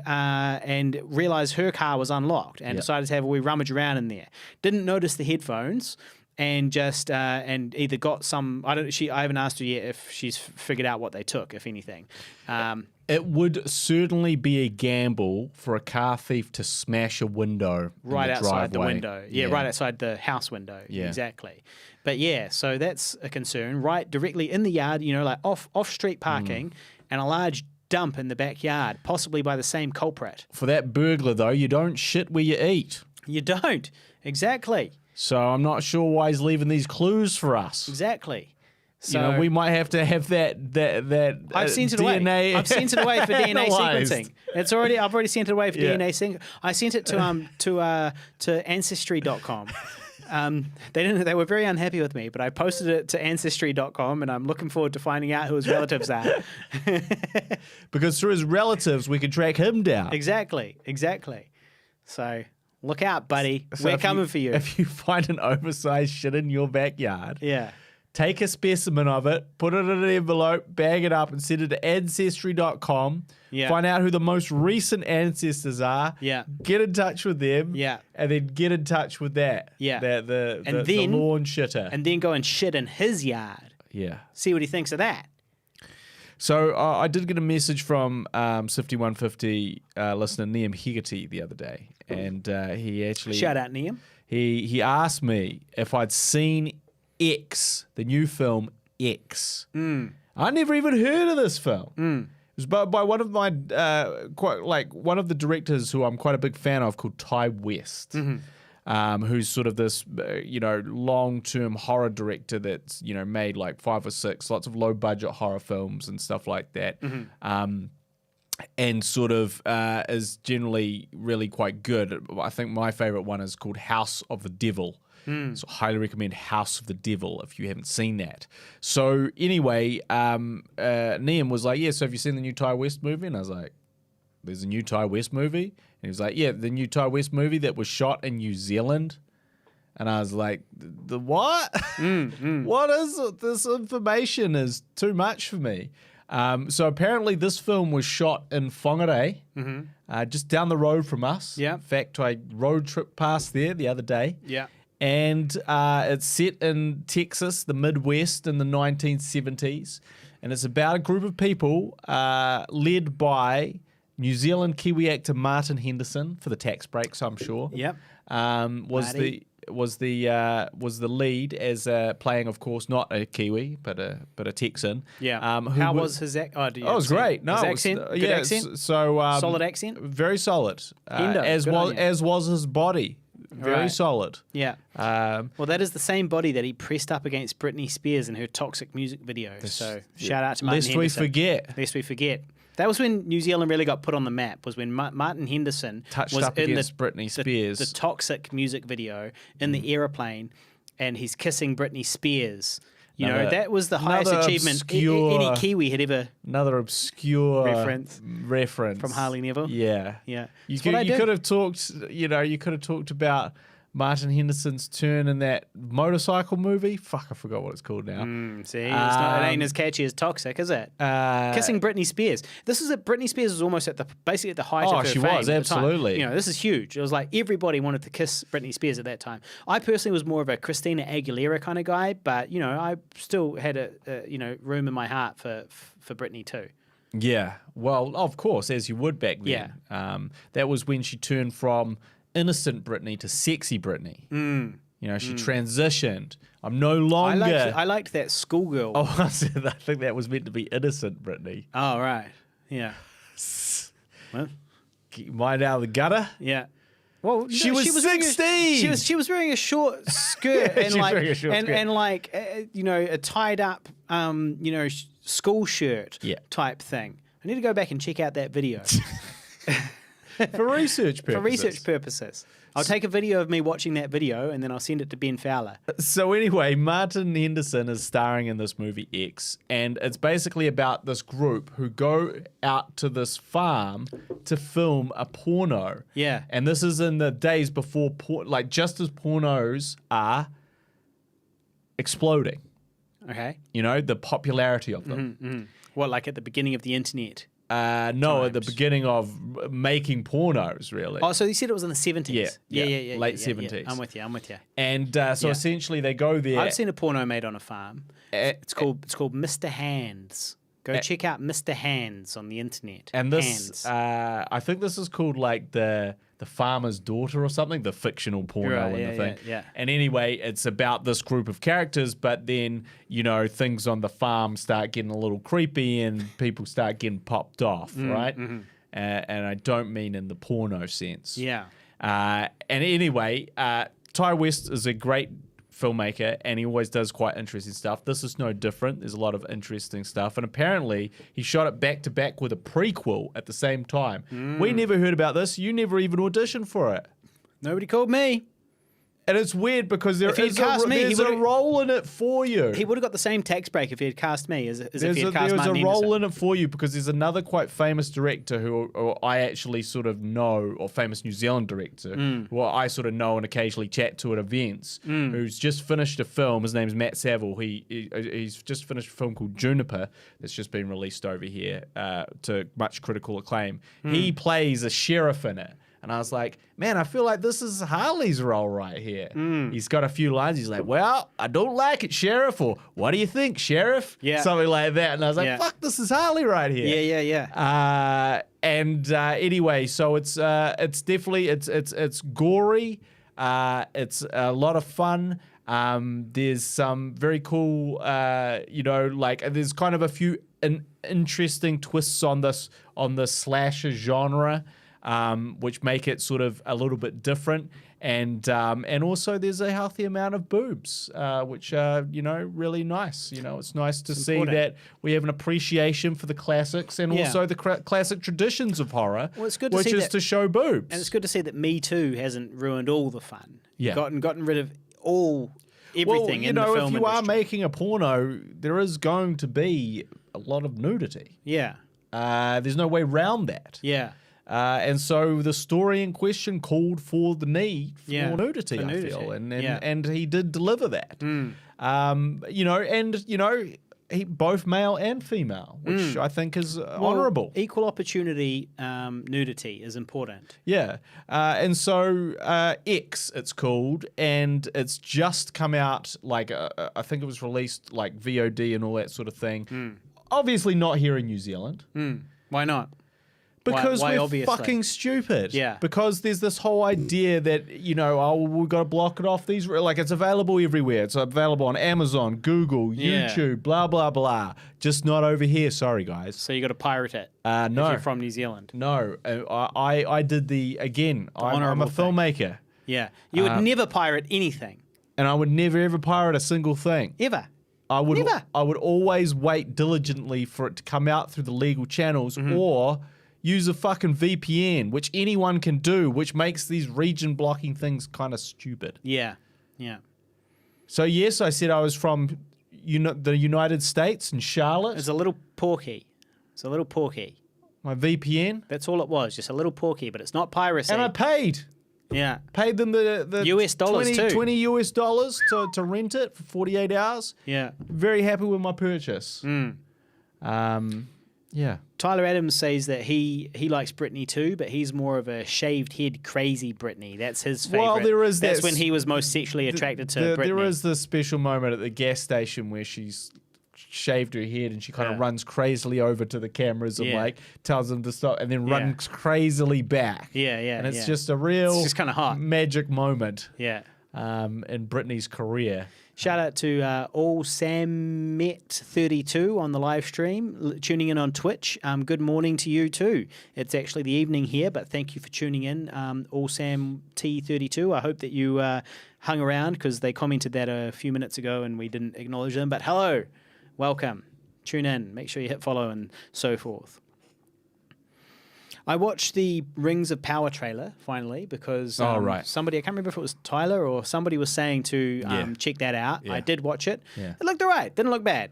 realized her car was unlocked, and decided to have a wee rummage around in there. Didn't notice the headphones, and just and either got some. I haven't asked her yet if she's figured out what they took, if anything. It would certainly be a gamble for a car thief to smash a window right outside the driveway. window. Yeah, right outside the house window. Yeah. Exactly. But yeah, so that's a concern. Right directly in the yard, like off-street parking and a large dump in the backyard, possibly by the same culprit. For that burglar, though, you don't shit where you eat. You don't. Exactly. So I'm not sure why he's leaving these clues for us. Exactly. So we might have to have that I've sent it DNA. Away. I've sent it away for DNA analyzed. sequencing. I've already sent it away for DNA sequencing. I sent it to Ancestry.com. They were very unhappy with me, but I posted it to Ancestry.com, and I'm looking forward to finding out who his relatives are. Because through his relatives, we can track him down. Exactly. So look out, buddy. We're coming for you. If you find an oversized shit in your backyard, take a specimen of it, put it in an envelope, bag it up, and send it to Ancestry.com. Find out who the most recent ancestors are. Get in touch with them. And then get in touch with that. The lawn shitter. And then go and shit in his yard. See what he thinks of that. So I did get a message from 5150 listener Liam Hegarty the other day. And he actually... Shout out, Liam. He asked me if I'd seen X, the new film X. I never even heard of this film. It was by one of my one of the directors who I'm quite a big fan of, called Ty West, who's sort of this long-term horror director that's made like 5 or 6 lots of low-budget horror films and stuff like that. And sort of is generally really quite good. I think my favorite one is called House of the Devil. So highly recommend House of the Devil if you haven't seen that. So anyway, Liam was like, so have you seen the new Ty West movie? And I was like, there's a new Ty West movie? And he was like, the new Ty West movie that was shot in New Zealand. And I was like, the what? What is it? This information is too much for me. So apparently this film was shot in Whangarei, just down the road from us. In fact, I road trip past there the other day. And it's set in Texas, the Midwest, in the 1970s. And it's about a group of people led by New Zealand Kiwi actor Martin Henderson, for the tax breaks, I'm sure. Was the lead as playing, of course, not a Kiwi but a Texan. How was his accent? Oh, it was great. No, his accent, good accent. So solid accent, very solid. As was his body. Very solid. Well, that is the same body that he pressed up against Britney Spears in her Toxic music video. So shout out to Martin Henderson. Lest we forget. That was when New Zealand really got put on the map, was when Martin Henderson touched was up in against Britney Spears. The Toxic music video in the airplane, and he's kissing Britney Spears. You know, that was the highest achievement any Kiwi had ever. Another obscure reference from Harley Neville. Yeah, yeah. You could have talked. You know, you could have talked about Martin Henderson's turn in that motorcycle movie. Fuck, I forgot what it's called now. See, it ain't as catchy as Toxic, is it? Kissing Britney Spears. This is it. Britney Spears was almost basically at the height of her fame. Oh, she was, absolutely. You know, this is huge. It was like everybody wanted to kiss Britney Spears at that time. I personally was more of a Christina Aguilera kind of guy, but, you know, I still had a room in my heart for Britney too. Yeah, well, of course, as you would back then. Yeah. That was when she turned from innocent Britney to sexy Britney. You know, she transitioned. I'm no longer. I liked that schoolgirl. Oh, I think that was meant to be innocent Britney. Oh, right. Yeah. Well, mind out of the gutter. Yeah. Well, she was 16. She was wearing a short skirt and a tied up school shirt type thing. I need to go back and check out that video. For research purposes. I'll take a video of me watching that video and then I'll send it to Ben Fowler. So anyway, Martin Henderson is starring in this movie X, and it's basically about this group who go out to this farm to film a porno. Yeah. And this is in the days before, just as pornos are exploding. Okay. You know, the popularity of them. Mm-hmm. What, like at the beginning of the internet? No, at the beginning of making pornos, really. Oh, so you said it was in the 70s? Yeah. Late 70s. Yeah. I'm with you. And so essentially they go there. I've seen a porno made on a farm. It's called Mr. Hands. Go check out Mr. Hands on the internet. And this, I think this is called like the Farmer's Daughter or something, the fictional porno in the thing. Yeah. And anyway, it's about this group of characters, but then, you know, things on the farm start getting a little creepy and people start getting popped off, right? Mm-hmm. And I don't mean in the porno sense. Yeah. And anyway, Ty West is a great filmmaker and he always does quite interesting stuff. This is no different. There's a lot of interesting stuff, and apparently he shot it back to back with a prequel at the same time. We never heard about this. You never even auditioned for it. Nobody called me. And it's weird because there's a role in it for you. He would have got the same tax break if he had cast me as if he had cast Martin Henderson. There's a role in it for you because there's another quite famous director who I actually sort of know, or famous New Zealand director, who I sort of know and occasionally chat to at events, who's just finished a film. His name's Matt Seville. He's just finished a film called Juniper that's just been released over here to much critical acclaim. He plays a sheriff in it. And I was like, man, I feel like this is Harley's role right here. He's got a few lines. He's like, well, I don't like it, Sheriff. Or what do you think, Sheriff? Yeah. Something like that. And I was like, fuck, this is Harley right here. Yeah. Anyway, so it's definitely, it's gory. It's a lot of fun. There's some very cool, there's kind of a few interesting twists on the slasher genre. Which make it sort of a little bit different, and also there's a healthy amount of boobs, which are really nice. It's nice to see that we have an appreciation for the classics and also the classic traditions of horror. Well, it's good to which see is to show boobs, and it's good to see that Me Too hasn't ruined all the fun. Yeah, gotten rid of everything in the film if you are industry. making a porno, there is going to be a lot of nudity. Yeah, there's no way around that. Yeah. And so the story in question called for the need for nudity, I feel, and he did deliver that. He both male and female, which I think is honourable. Equal opportunity nudity is important. Yeah, and so X, it's called, and it's just come out. Like I think it was released like VOD and all that sort of thing. Obviously not here in New Zealand. Why not? Because why we're obviously? fucking stupid. Yeah. Because there's this whole idea that, we've got to block it off these. Like, it's available everywhere. It's available on Amazon, Google, YouTube, blah, blah, blah. Just not over here. Sorry, guys. So you got to pirate it. No. If you're from New Zealand. No. I did I'm a filmmaker. Yeah. You would never pirate anything. And I would never, ever pirate a single thing. Ever. I would always wait diligently for it to come out through the legal channels or use a fucking VPN, which anyone can do, which makes these region blocking things kind of stupid. Yeah, yeah. So yes, I said I was from the United States in Charlotte. It's a little porky. It's a little porky. My VPN. That's all it was, just a little porky, but it's not piracy. And I paid. Yeah. Paid them the US dollars 20, too. $20 US to rent it for 48 hours. Yeah. Very happy with my purchase. Yeah. Tyler Adams says that he likes Britney too, but he's more of a shaved head crazy Britney. That's his favorite. Well, there is That's that when he was most sexually attracted to Britney. There is this special moment at the gas station where she's shaved her head and she kind of runs crazily over to the cameras and like tells them to stop and then runs crazily back. Yeah. And it's just a real it's just kind of hot magic moment. Yeah. In Britney's career. Shout out to all Sammet32 on the live stream, tuning in on Twitch. Good morning to you too. It's actually the evening here, but thank you for tuning in, all Sam T32. I hope that you hung around because they commented that a few minutes ago and we didn't acknowledge them. But hello, welcome, tune in, make sure you hit follow and so forth. I watched the Rings of Power trailer finally because somebody, I can't remember if it was Tyler or somebody was saying to check that out. I did watch it. It looked all right. Didn't look bad.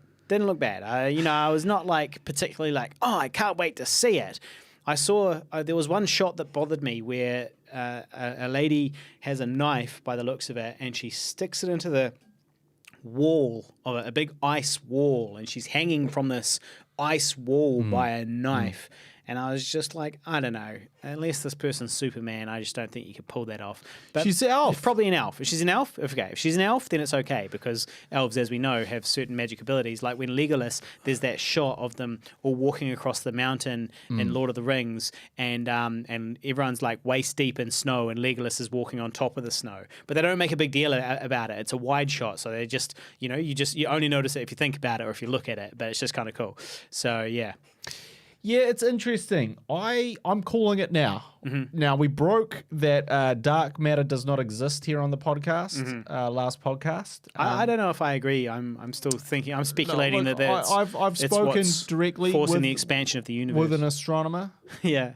I was not like particularly like, oh, I can't wait to see it. I saw there was one shot that bothered me where a lady has a knife by the looks of it and she sticks it into the wall of a big ice wall and she's hanging from this ice wall by a knife. And I was just like, I don't know. Unless this person's Superman, I just don't think you could pull that off. But she's an elf. Probably an elf. If she's an elf, okay. If she's an elf, then it's okay because elves, as we know, have certain magic abilities. Like when Legolas, there's that shot of them all walking across the mountain in Lord of the Rings, and everyone's like waist deep in snow, and Legolas is walking on top of the snow. But they don't make a big deal about it. It's a wide shot, so they just, you only notice it if you think about it or if you look at it. But it's just kind of cool. So yeah. Yeah, it's interesting. I'm calling it now. Now, we broke that dark matter does not exist here on the podcast, last podcast. I don't know if I agree. I'm still thinking. I'm speculating that I've spoken directly forcing the expansion of the universe with an astronomer. Yeah.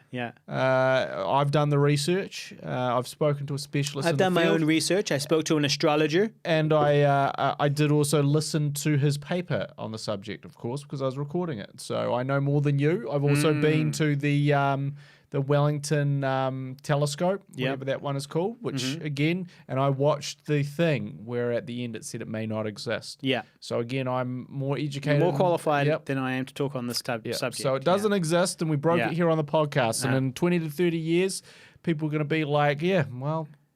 I've done the research. I've spoken to a specialist. I've done my own research. I spoke to an astrologer, and I did also listen to his paper on the subject, of course, because I was recording it. So I know more than you. I've also been to the Wellington telescope, whatever that one is called, which again, and I watched the thing where at the end it said it may not exist. Yeah. So again, I'm more educated. More qualified than I am to talk on this subject. So it doesn't exist, and we broke it here on the podcast. And in 20 to 30 years, people are going to be like,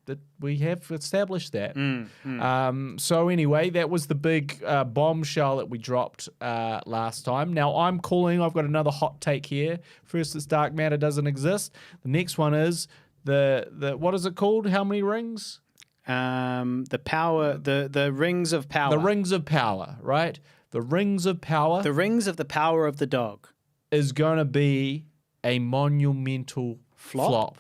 that we have established that. So anyway, that was the big bombshell that we dropped last time. Now I've got another hot take here. First, this dark matter doesn't exist. The next one is the what is it called? How many rings? The power, the rings of power. The rings of power, right? The rings of power. The rings of the power of the dog is going to be a monumental flop.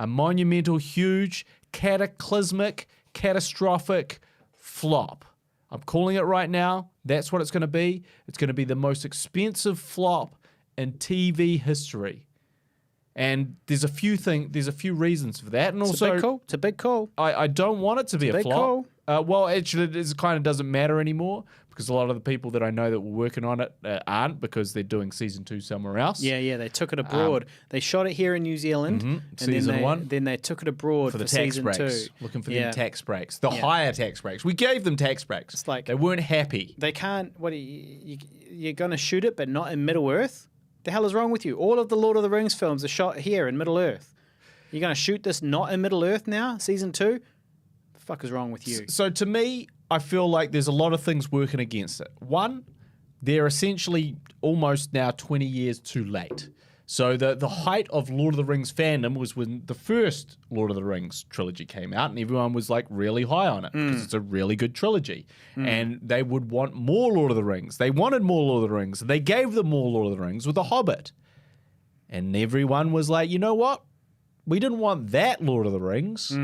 A monumental, huge, cataclysmic, catastrophic flop. I'm calling it right now. That's what it's going to be. It's going to be the most expensive flop in TV history. And there's a few reasons for that. And it's also, it's a big call. I don't want it to be a flop. Well, actually, it kind of doesn't matter anymore because a lot of the people that I know that were working on it aren't because they're doing season 2 somewhere else. Yeah, they took it abroad. They shot it here in New Zealand. And season 1. Then they took it abroad for the tax season breaks. 2. Looking for them tax breaks. The higher tax breaks. We gave them tax breaks. It's like they weren't happy. They can't. What you're going to shoot it, but not in Middle Earth? The hell is wrong with you? All of the Lord of the Rings films are shot here in Middle Earth. You're going to shoot this not in Middle Earth now, season 2? The fuck is wrong with you? So to me, I feel like there's a lot of things working against it. One, they're essentially almost now 20 years too late. So the height of Lord of the Rings fandom was when the first Lord of the Rings trilogy came out, and everyone was like really high on it because it's a really good trilogy. And they would want more Lord of the Rings. They wanted more Lord of the Rings. They gave them more Lord of the Rings with The Hobbit. And everyone was like, you know what? We didn't want that Lord of the Rings.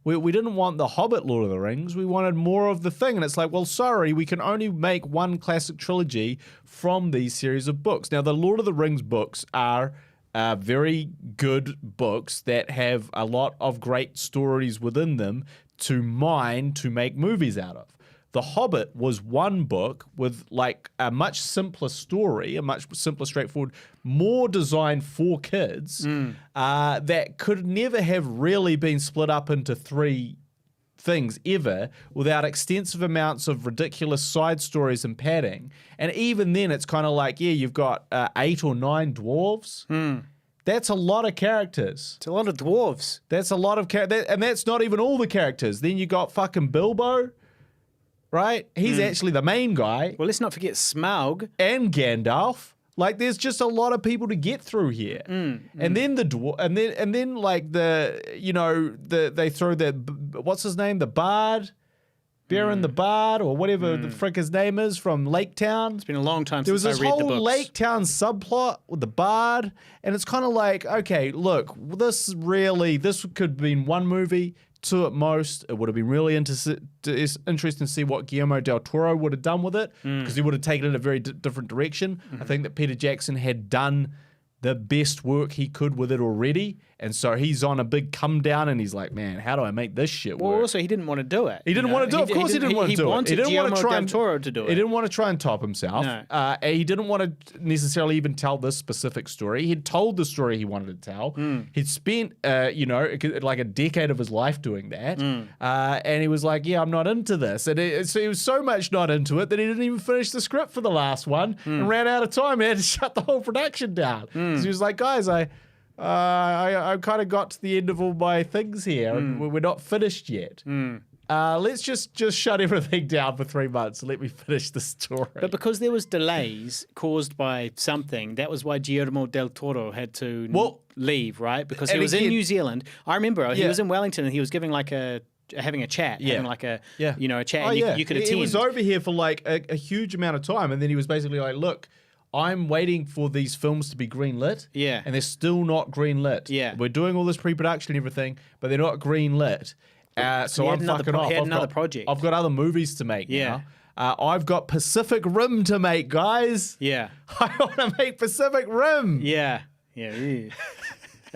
We didn't want the Hobbit Lord of the Rings. We wanted more of the thing. And it's like, well, sorry, we can only make one classic trilogy from these series of books. Now, the Lord of the Rings books are very good books that have a lot of great stories within them to mine to make movies out of. The Hobbit was one book with like a much simpler story, a much simpler, straightforward, more designed for kids that could never have really been split up into 3 things ever without extensive amounts of ridiculous side stories and padding. And even then, it's kind of like, yeah, you've got 8 or 9 dwarves. That's a lot of characters. It's a lot of dwarves. That's a lot of characters. And that's not even all the characters. Then you got fucking Bilbo, right? He's actually the main guy. Well, let's not forget Smaug. And Gandalf. Like, there's just a lot of people to get through here. And then the dwarf, and then like they throw what's his name? The Bard? Baron the Bard, or whatever the frick his name is, from Lake Town. It's been a long time There was since this I read the whole books. Lake Town subplot with the Bard, and it's kind of like, okay, look, this could have been one movie, 2 at most. It would have been really interesting to see what Guillermo del Toro would have done with it, because he would have taken it in a very different direction. I think that Peter Jackson had done the best work he could with it already, and so he's on a big come down, and he's like, man, how do I make this shit work? Well, also, he didn't want to do it. He didn't want to do it. Of course he didn't want to do it. He didn't want to try del Toro to do it. He didn't want to try and top himself. No. He didn't want to necessarily even tell this specific story. He'd told the story he wanted to tell. He'd spent, like a decade of his life doing that. And he was like, yeah, I'm not into this. And so he was so much not into it that he didn't even finish the script for the last one and ran out of time. He had to shut the whole production down. So he was like, guys, I kind of got to the end of all my things here, and we're not finished yet. Let's just shut everything down for 3 months and let me finish the story. But because there was delays caused by something, that was why Guillermo del Toro had to leave, right? Because he was in New Zealand. I remember he was in Wellington, and he was giving like having a chat, having like a chat, and you could attend. He was over here for like a huge amount of time, and then he was basically like, look, I'm waiting for these films to be greenlit. Yeah. And they're still not greenlit. Yeah. We're doing all this pre-production and everything, but they're not greenlit. So I'm fucking off. He had another project. I've got other movies to make now. I've got Pacific Rim to make, guys. Yeah. I want to make Pacific Rim. Yeah.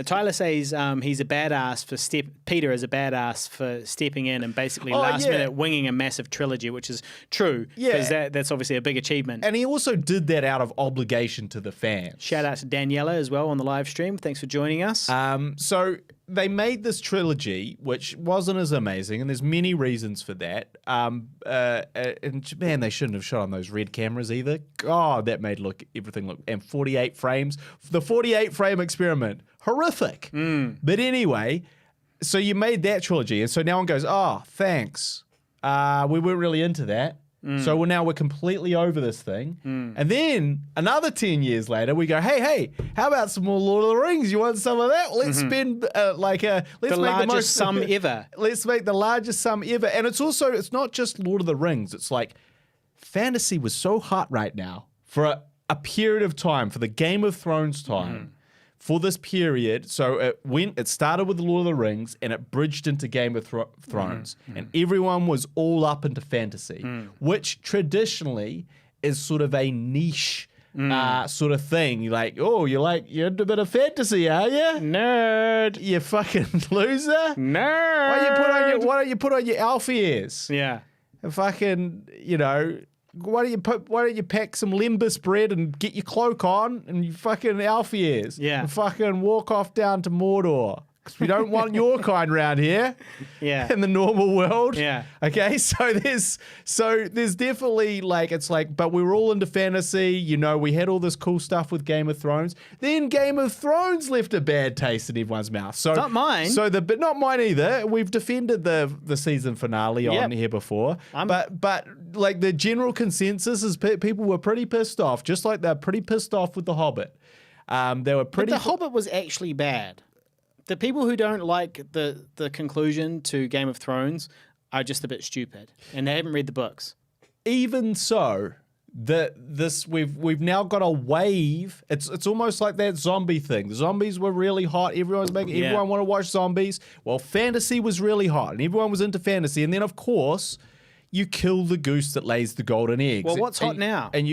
Tyler says he's a badass for Peter is a badass for stepping in and basically last minute winging a massive trilogy, which is true. Because that's obviously a big achievement. And he also did that out of obligation to the fans. Shout out to Daniela as well on the live stream. Thanks for joining us. So they made this trilogy, which wasn't as amazing, and there's many reasons for that. And man, they shouldn't have shot on those red cameras either. God, that made everything look. And 48 frames, the 48 frame experiment, horrific. But anyway, so you made that trilogy, and so now one goes, oh, thanks. We weren't really into that. So now we're completely over this thing. And then another 10 years later, we go, hey, how about some more Lord of the Rings? You want some of that? Let's spend let's make the most sum ever. Let's make the largest sum ever. And it's not just Lord of the Rings. It's like fantasy was so hot right now for a period of time, for the Game of Thrones time. For this period, so it started with the Lord of the Rings and it bridged into Game of Thrones, and everyone was all up into fantasy, which traditionally is sort of a niche sort of thing. You're like, oh, you're into a bit of fantasy, are you? Nerd. You fucking loser. Nerd. Why don't you put on your elf ears? Yeah. And fucking, why don't you pack some Lembas bread and get your cloak on and you fucking elf ears? Yeah. And fucking walk off down to Mordor. Because we don't want your kind around here. Yeah. In the normal world. Yeah. Okay. So there's definitely but we were all into fantasy. We had all this cool stuff with Game of Thrones. Then Game of Thrones left a bad taste in everyone's mouth. So not mine. But not mine either. We've defended the season finale on here before. But like the general consensus is people were pretty pissed off, just like they're pretty pissed off with The Hobbit. They were pretty. But The Hobbit was actually bad. The people who don't like the conclusion to Game of Thrones are just a bit stupid, and they haven't read the books. Even so, we've now got a wave. It's almost like that zombie thing. The zombies were really hot. Everyone wanted to watch zombies. Well, fantasy was really hot, and everyone was into fantasy. And then, of course, you kill the goose that lays the golden eggs. Well, what's hot now? And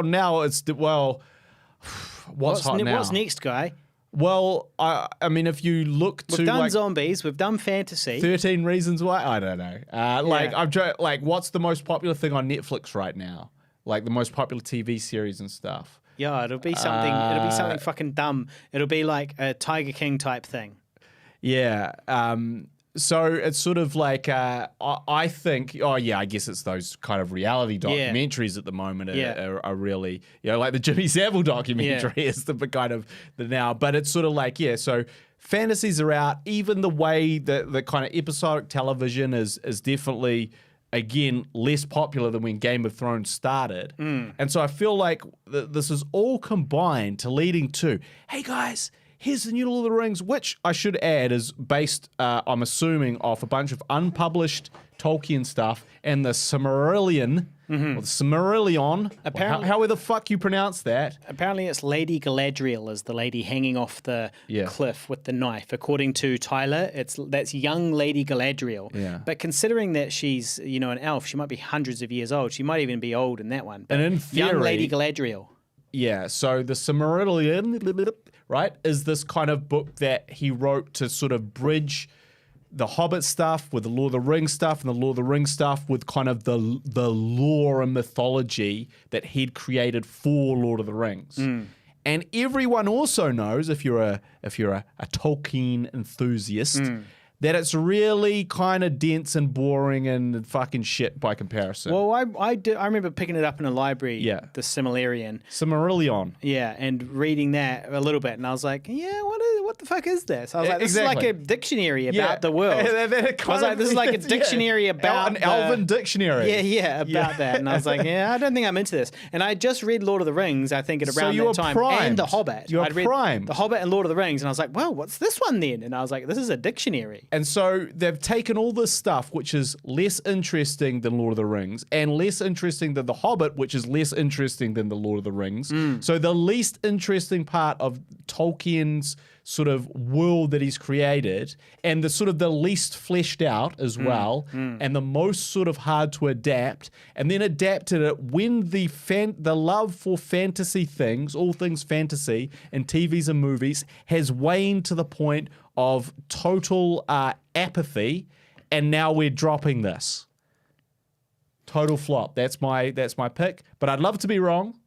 now it's what's hot now? What's next, guy? Well, I mean, if you look to We've done like zombies, we've done fantasy. 13 Reasons Why, I don't know. I'm trying. Like, what's the most popular thing on Netflix right now? Like the most popular TV series and stuff. Yeah, it'll be something. It'll be something fucking dumb. It'll be like a Tiger King type thing. Yeah. So it's sort of like I think. Oh yeah, I guess it's those kind of reality documentaries at the moment are really, like the Jimmy Savile documentary is the kind of the now. But it's sort of like so fantasies are out. Even the way that the kind of episodic television is definitely, again, less popular than when Game of Thrones started. And so I feel like this is all combined to leading to, hey guys, here's the new Lord of the Rings, which I should add is based, I'm assuming, off a bunch of unpublished Tolkien stuff and the Silmarillion, or the Silmarillion, Apparently, however the fuck you pronounce that. Apparently it's Lady Galadriel is the lady hanging off the cliff with the knife. According to Tyler, that's young Lady Galadriel. Yeah. But considering that she's, an elf, she might be hundreds of years old. She might even be old in that one. But And in theory, young Lady Galadriel. Yeah, so the Silmarillion, right, is this kind of book that he wrote to sort of bridge the Hobbit stuff with the Lord of the Rings stuff and the Lord of the Rings stuff with kind of the lore and mythology that he'd created for Lord of the Rings. And everyone also knows, if you're a Tolkien enthusiast, that it's really kind of dense and boring and fucking shit by comparison. Well, I remember picking it up in a library, the Silmarillion. Silmarillion. Yeah, and reading that a little bit, and I was like, what the fuck is this? I was like, this is like a dictionary about the world. I was like, this is like a dictionary about an elven dictionary. About that. And I was like, I don't think I'm into this. And I just read Lord of the Rings, I think, at around that time, primed. and The Hobbit. I'd read The Hobbit and Lord of the Rings, and I was like, well, what's this one then? And I was like, this is a dictionary. And so they've taken all this stuff, which is less interesting than Lord of the Rings, and less interesting than The Hobbit, which is less interesting than the Lord of the Rings. So the least interesting part of Tolkien's sort of world that he's created, and the sort of the least fleshed out as well, and the most sort of hard to adapt, and then adapted it when the love for fantasy things, all things fantasy, and TVs and movies has waned to the point of total apathy, and now we're dropping this. Total flop. That's my pick, but I'd love to be wrong,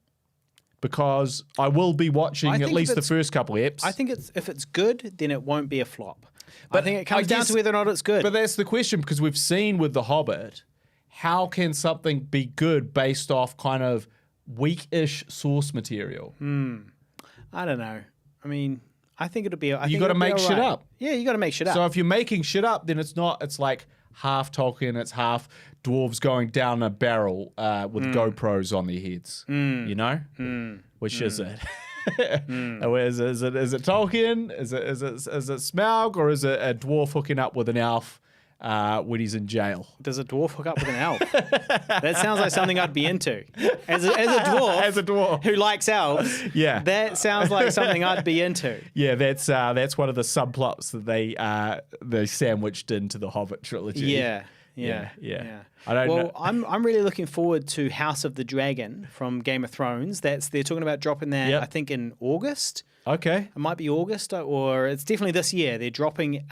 because I will be watching at least the first couple of eps. I think if it's good, then it won't be a flop. But I think it comes down to whether or not it's good. But that's the question, because we've seen with The Hobbit, how can something be good based off kind of weak-ish source material? I don't know. I mean, I think it'll be. You got to make shit up. Yeah, you got to make shit up. So if you're making shit up, then it's not. It's like half Tolkien, it's half dwarves going down a barrel with GoPros on their heads. You know, which is it? Is it Tolkien? Is it Smaug, or is it a dwarf hooking up with an elf when he's in jail? Does a dwarf hook up with an elf? That sounds like something I'd be into. As a dwarf, who likes elves. Yeah, that sounds like something I'd be into. Yeah, that's one of the subplots that they sandwiched into the Hobbit trilogy. Yeah. I don't know. I'm really looking forward to House of the Dragon from Game of Thrones. They're talking about dropping that, I think, in August. Okay. It might be August, or it's definitely this year. They're dropping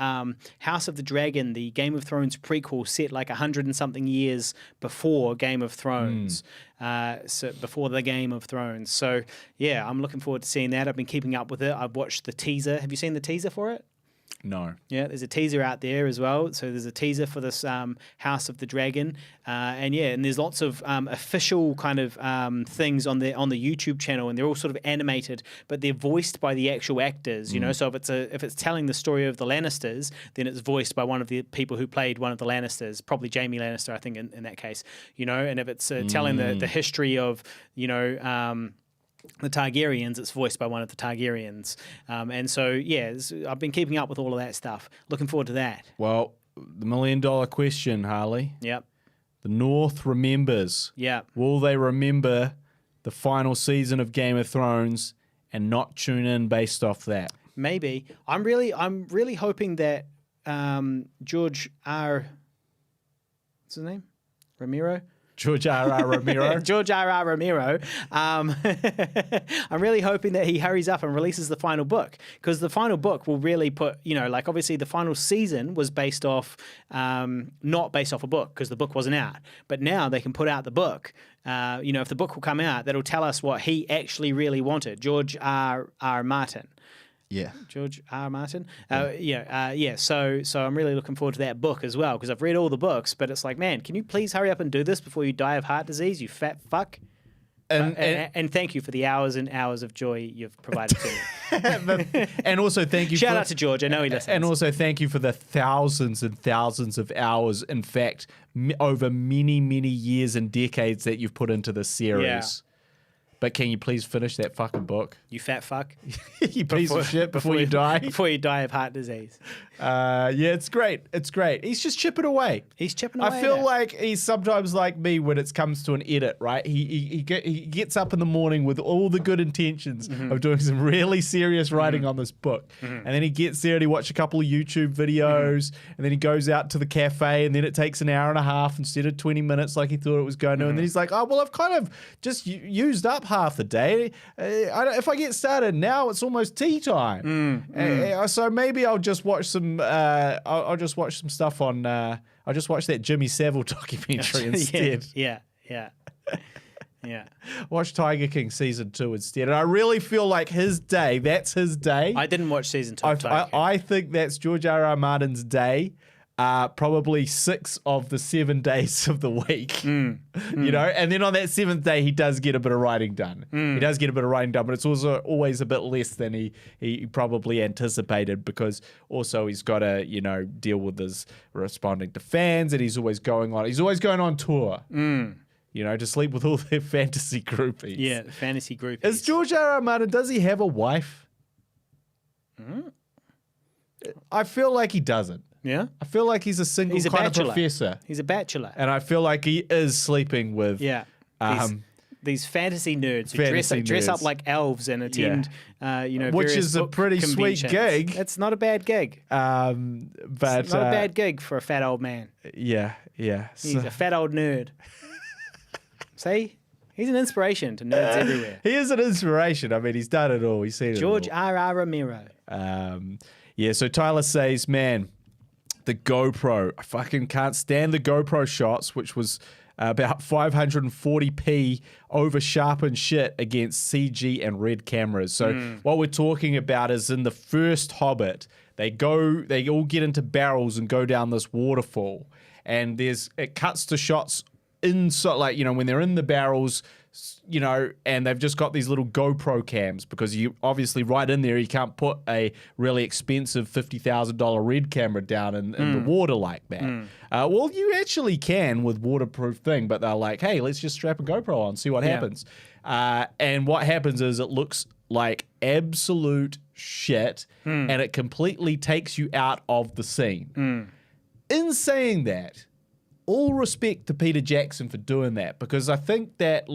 House of the Dragon, the Game of Thrones prequel set like 100 and something years before Game of Thrones. So before the Game of Thrones. So, yeah, I'm looking forward to seeing that. I've been keeping up with it. I've watched the teaser. Have you seen the teaser for it? No. Yeah, there's a teaser out there as well. So there's a teaser for this House of the Dragon, and there's lots of official kind of things on the YouTube channel, and they're all sort of animated, but they're voiced by the actual actors. You know, so if it's telling the story of the Lannisters, then it's voiced by one of the people who played one of the Lannisters, probably Jaime Lannister, I think, in that case. You know, and if it's telling the history of the Targaryens, it's voiced by one of the Targaryens. And so, I've been keeping up with all of that stuff. Looking forward to that. Well, the $1 million question, Harley. Yep. The North remembers. Yeah. Will they remember the final season of Game of Thrones and not tune in based off that? Maybe. I'm really hoping that George R. What's his name? Romero? George R.R. Romero. George R.R. Romero. I'm really hoping that he hurries up and releases the final book, because the final book will really put, like obviously the final season was based off, not based off a book because the book wasn't out. But now they can put out the book. If the book will come out, that'll tell us what he actually really wanted. George R.R. Martin. Yeah. George R. Martin. So I'm really looking forward to that book as well, because I've read all the books, but it's like, man, can you please hurry up and do this before you die of heart disease, you fat fuck? And thank you for the hours and hours of joy you've provided to me. And also thank you. Shout out to George. I know he listens. And also thank you for the thousands and thousands of hours, in fact, over many, many years and decades that you've put into this series. Yeah. But can you please finish that fucking book? You fat fuck. You piece of shit before you die. Before you die of heart disease. It's great. It's great. He's just chipping away. He's chipping away. I feel like he's sometimes like me when it comes to an edit, right? He gets up in the morning with all the good intentions of doing some really serious writing on this book. And then he gets there and he watches a couple of YouTube videos and then he goes out to the cafe and then it takes an hour and a half instead of 20 minutes like he thought it was going to. And then he's like, oh, well, I've kind of just used up half the day. If I get started now, it's almost tea time. So maybe I'll just watch some. I'll just watch some stuff on. I'll just watch that Jimmy Savile documentary instead. Yeah. Watch Tiger King season 2 instead. And I really feel like his day. That's his day. I didn't watch season 2. I think that's George R.R. Martin's day. Probably 6 of the 7 days of the week, and then on that 7th day, he does get a bit of writing done. He does get a bit of writing done, but it's also always a bit less than he probably anticipated, because also he's got to, deal with his responding to fans, and he's always going on tour. To sleep with all their fantasy groupies. Yeah, the fantasy groupies. Is George R.R. Martin, does he have a wife? I feel like he doesn't. Yeah? I feel like he's a single kind of professor. He's a bachelor. And I feel like he is sleeping with these fantasy nerds who dress up like elves and attend, which is a pretty sweet gig. It's not a bad gig. But it's not a bad gig for a fat old man. Yeah. He's a fat old nerd. See? He's an inspiration to nerds everywhere. He is an inspiration. I mean, he's done it all. He's seen it all. George R.R. Romero. So Tyler says, man, the GoPro. I fucking can't stand the GoPro shots, which was about 540p over sharpened shit against CG and red cameras. So what we're talking about is in the first Hobbit, they all get into barrels and go down this waterfall, and it cuts to shots inside, when they're in the barrels, and they've just got these little GoPro cams, because you obviously right in there, you can't put a really expensive $50,000 red camera down in the water like that. Well, you actually can with waterproof thing, but they're like, hey, let's just strap a GoPro on, see what happens. And what happens is it looks like absolute shit, and it completely takes you out of the scene. In saying that, all respect to Peter Jackson for doing that, because I think that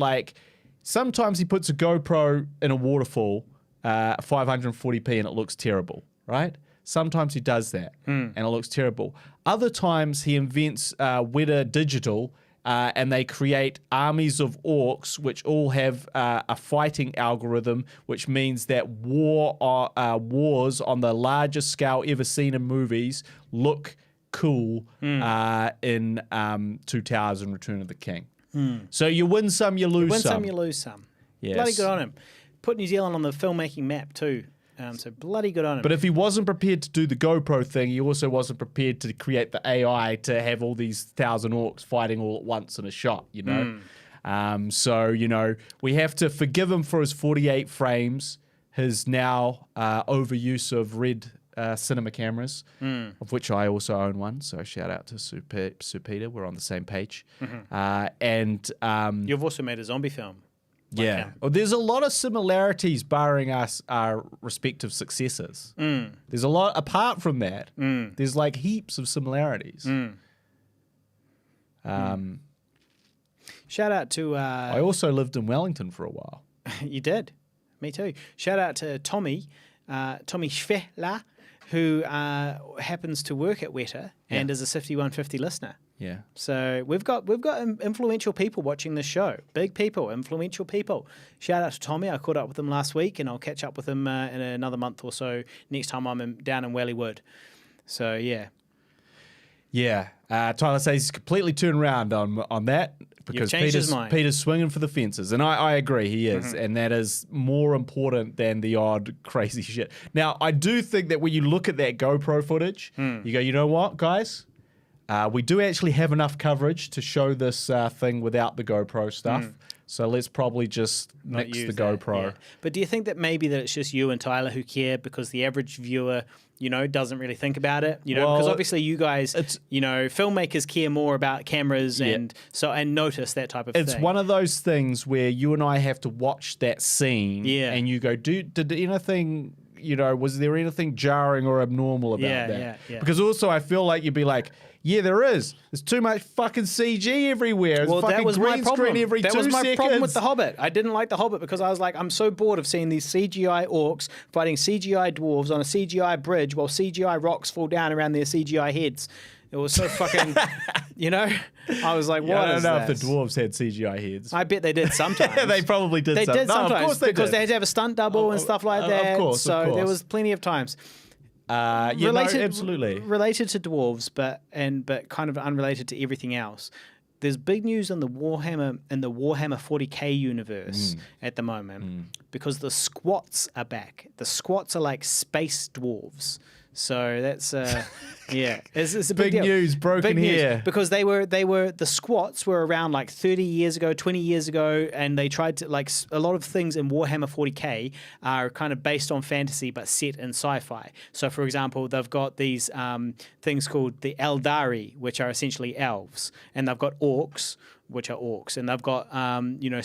sometimes he puts a GoPro in a waterfall, 540p, and it looks terrible, right? Sometimes he does that and it looks terrible. Other times he invents Weta Digital and they create armies of orcs which all have a fighting algorithm, which means that wars on the largest scale ever seen in movies look cool in Two Towers and Return of the King. So you win some, you lose some. You win some, you lose some. Yes. Bloody good on him. Put New Zealand on the filmmaking map too. So bloody good on him. But if he wasn't prepared to do the GoPro thing, he also wasn't prepared to create the AI to have all these 1,000 orcs fighting all at once in a shot, So, we have to forgive him for his 48 frames, his now overuse of red cinema cameras, of which I also own one. So shout out to Sue Peter. We're on the same page. And you've also made a zombie film. Yeah. Well, there's a lot of similarities barring our respective successors. There's a lot apart from that. There's heaps of similarities. Shout out to... I also lived in Wellington for a while. You did? Me too. Shout out to Tommy Schwehler, who happens to work at Weta and is a 5150 listener. Yeah. So we've got influential people watching this show. Big people, influential people. Shout out to Tommy. I caught up with him last week, and I'll catch up with him in another month or so next time I'm down in Wellywood. So, yeah. Yeah. Tyler says he's completely turned around on that because Peter's swinging for the fences. And I agree, he is. And that is more important than the odd crazy shit. Now, I do think that when you look at that GoPro footage, you go, you know what, guys? We do actually have enough coverage to show this thing without the GoPro stuff. So let's probably just nix the GoPro. Yeah. But do you think that maybe that it's just you and Tyler who care because the average viewer, doesn't really think about it? Because obviously you guys, filmmakers care more about cameras and notice that type of thing. It's one of those things where you and I have to watch that scene and you go, did anything, was there anything jarring or abnormal about that? Yeah. Because also I feel like you'd be like, yeah, there is. There's too much fucking CG everywhere. It's fucking green screen every 2 seconds. That was my problem with The Hobbit. I didn't like The Hobbit because I was like, I'm so bored of seeing these CGI orcs fighting CGI dwarves on a CGI bridge while CGI rocks fall down around their CGI heads. It was so fucking, I was like, what I don't is know this? if the dwarves had CGI heads. I bet they did sometimes. They probably did They did sometimes. No, of course they because did. they had to have a stunt double and stuff like that. Of course. So there was plenty of times. Absolutely. Related to dwarves, but kind of unrelated to everything else. There's big news in the Warhammer 40K universe at the moment because the squats are back. The squats are like space dwarves. So that's it's a big deal. News broken here because the squats were around like 30 years ago, 20 years ago, and they tried to like a lot of things in Warhammer 40K are kind of based on fantasy but set in sci-fi. So for example, they've got these things called the Eldari, which are essentially elves, and they've got orcs, which are orcs, and they've got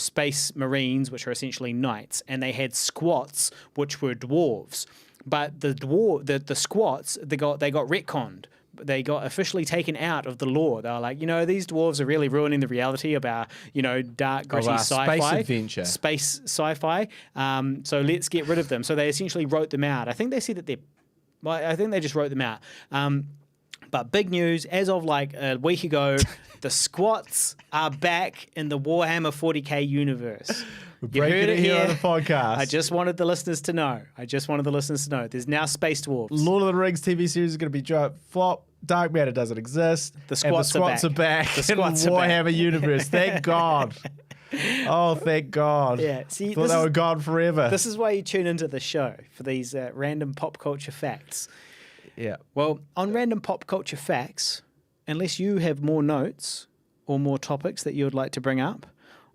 space marines, which are essentially knights, and they had squats, which were dwarves. But the squats, they got retconned. They got officially taken out of the lore. They were like, these dwarves are really ruining the reality of our, dark, gritty sci-fi. Space adventure. Space sci-fi. So let's get rid of them. So they essentially wrote them out. I think they said that I think they just wrote them out. But big news, as of like a week ago, the squats are back in the Warhammer 40K universe. We're breaking it here on the podcast. I just wanted the listeners to know. There's now space dwarves. Lord of the Rings TV series is going to be flop. Dark matter doesn't exist. The squats are back. The squats in the Warhammer universe. Thank God. Oh, thank God. Yeah. See, thought they were gone forever. This is why you tune into the show, for these random pop culture facts. Yeah. Well, on random pop culture facts, unless you have more notes or more topics that you would like to bring up,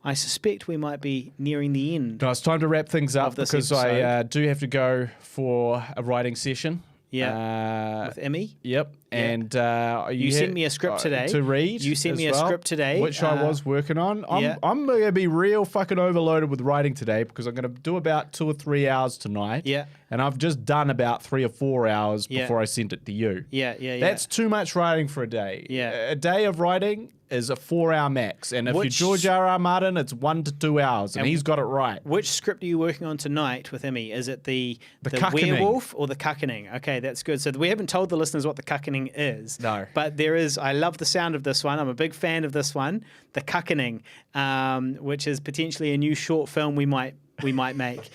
I suspect we might be nearing the end. No, it's time to wrap things up because I do have to go for a writing session. Yeah, with Emmy. Yep. Yeah. And you sent me a script today. To read. You sent me a script today. Which I was working on. I'm going to be real fucking overloaded with writing today because I'm going to do about 2 or 3 hours tonight. Yeah. And I've just done about 3 or 4 hours before I sent it to you. Yeah. That's too much writing for a day. Yeah. A day of writing is a 4-hour max. And if you're George R.R. Martin, it's 1 to 2 hours. And he's got it right. Which script are you working on tonight with Emmy? Is it the werewolf or the cuckening? Okay, that's good. So we haven't told the listeners what the cuckening is. No. But there is, I love the sound of this one. I'm a big fan of this one. The cuckening, which is potentially a new short film we might make,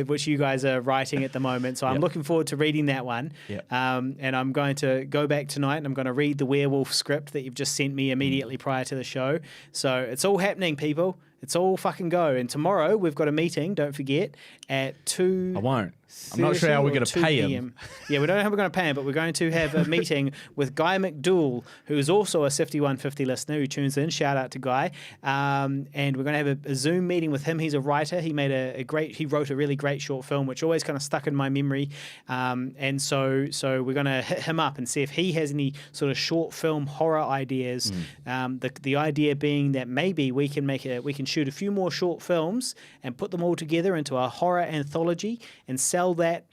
which you guys are writing at the moment. So I'm looking forward to reading that one. Yep. And I'm going to go back tonight and I'm going to read the werewolf script that you've just sent me immediately prior to the show. So it's all happening, people. It's all fucking go. And tomorrow we've got a meeting, don't forget, at 2. I won't. I'm not sure how we're going to pay him. Yeah, we don't know how we're going to pay him, but we're going to have a meeting with Guy McDougall, who is also a 5150 listener who tunes in. Shout out to Guy. And we're going to have a Zoom meeting with him. He's a writer. He made he wrote a really great short film, which always kind of stuck in my memory. And so we're going to hit him up and see if he has any sort of short film horror ideas. The idea being that maybe we can shoot a few more short films and put them all together into a horror anthology and sell that,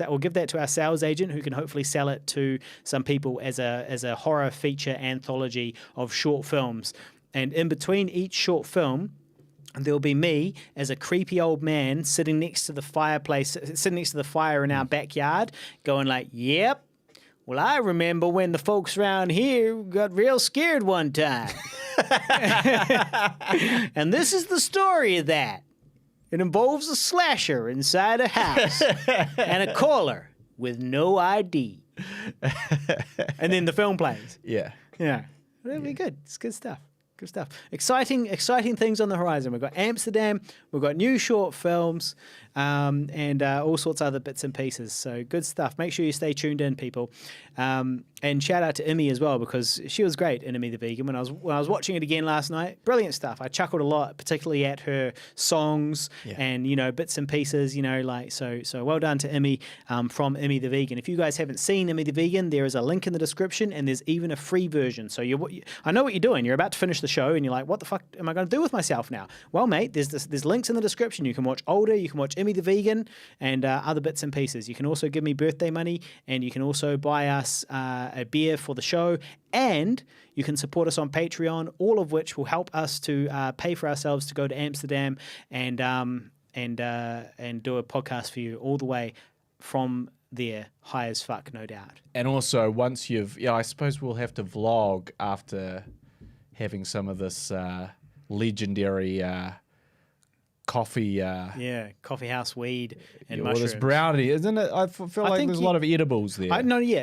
or give that to our sales agent who can hopefully sell it to some people as a horror feature anthology of short films. And in between each short film, And there'll be me as a creepy old man sitting next to the fireplace, sitting next to the fire in our backyard, going like, "Yep. Well, I remember when the folks around here got real scared one time." And this is the story of that. It involves a slasher inside a house and a caller with no ID. And then the film plays. Yeah. Yeah. That'll be good. It's good stuff. Good stuff. Exciting things on the horizon. We've got Amsterdam, we've got new short films, and all sorts of other bits and pieces. So good stuff. Make sure you stay tuned in, people. And shout out to Imi as well, because she was great in Imi the Vegan. When I was watching it again last night, brilliant stuff. I chuckled a lot, particularly at her songs and bits and pieces. So well done to Imi from Imi the Vegan. If you guys haven't seen Imi the Vegan, there is a link in the description, and there's even a free version. So I know what you're doing. You're about to finish the show, and you're like, "What the fuck am I going to do with myself now?" Well, mate, there's links in the description. You can watch older, you can watch Imi the Vegan, and other bits and pieces. You can also give me birthday money, and you can also buy us a beer for the show, and you can support us on Patreon, all of which will help us to pay for ourselves to go to Amsterdam and do a podcast for you all the way from there, high as fuck, no doubt. And also, once I suppose we'll have to vlog after having some of this legendary coffee. Coffee house weed and mushrooms. Well, this brownie, isn't it? I feel like there's a lot of edibles there.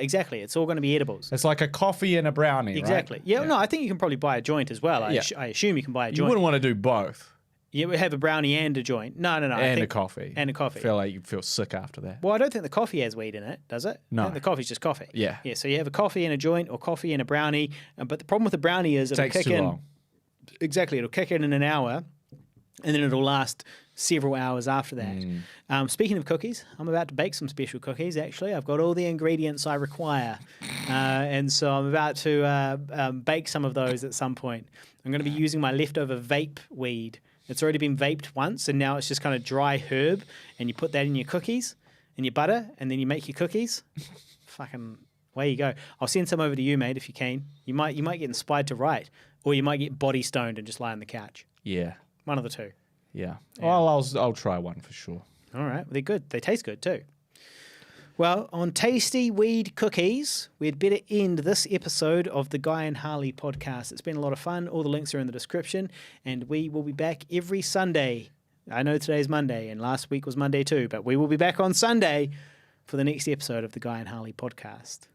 Exactly. It's all going to be edibles. It's like a coffee and a brownie, exactly. Right? Yeah, no, I think you can probably buy a joint as well. I assume you can buy a joint. You wouldn't want to do both. Yeah, we have a brownie and a joint. No. And a coffee. And a coffee. I feel like you feel sick after that. Well, I don't think the coffee has weed in it, does it? No. I think the coffee's just coffee. Yeah. Yeah, so you have a coffee and a joint or coffee and a brownie. But the problem with the brownie is it'll Takes kick too in. long. Exactly. It'll kick in an hour, and then it'll last several hours after that. Speaking of cookies, I'm about to bake some special cookies, actually. I've got all the ingredients I require. And so I'm about to bake some of those at some point. I'm going to be using my leftover vape weed. It's already been vaped once, and now it's just kind of dry herb, and you put that in your cookies and your butter, and then you make your cookies. Fucking way you go. I'll send some over to you, mate, if you can. You might get inspired to write, or you might get body stoned and just lie on the couch. Yeah. One of the two. Yeah. Well, I'll try one for sure. All right. Well, they're good. They taste good too. Well, on tasty weed cookies, we'd better end this episode of the Guy and Harley podcast. It's been a lot of fun. All the links are in the description, and we will be back every Sunday. I know today's Monday, and last week was Monday too, but we will be back on Sunday for the next episode of the Guy and Harley podcast.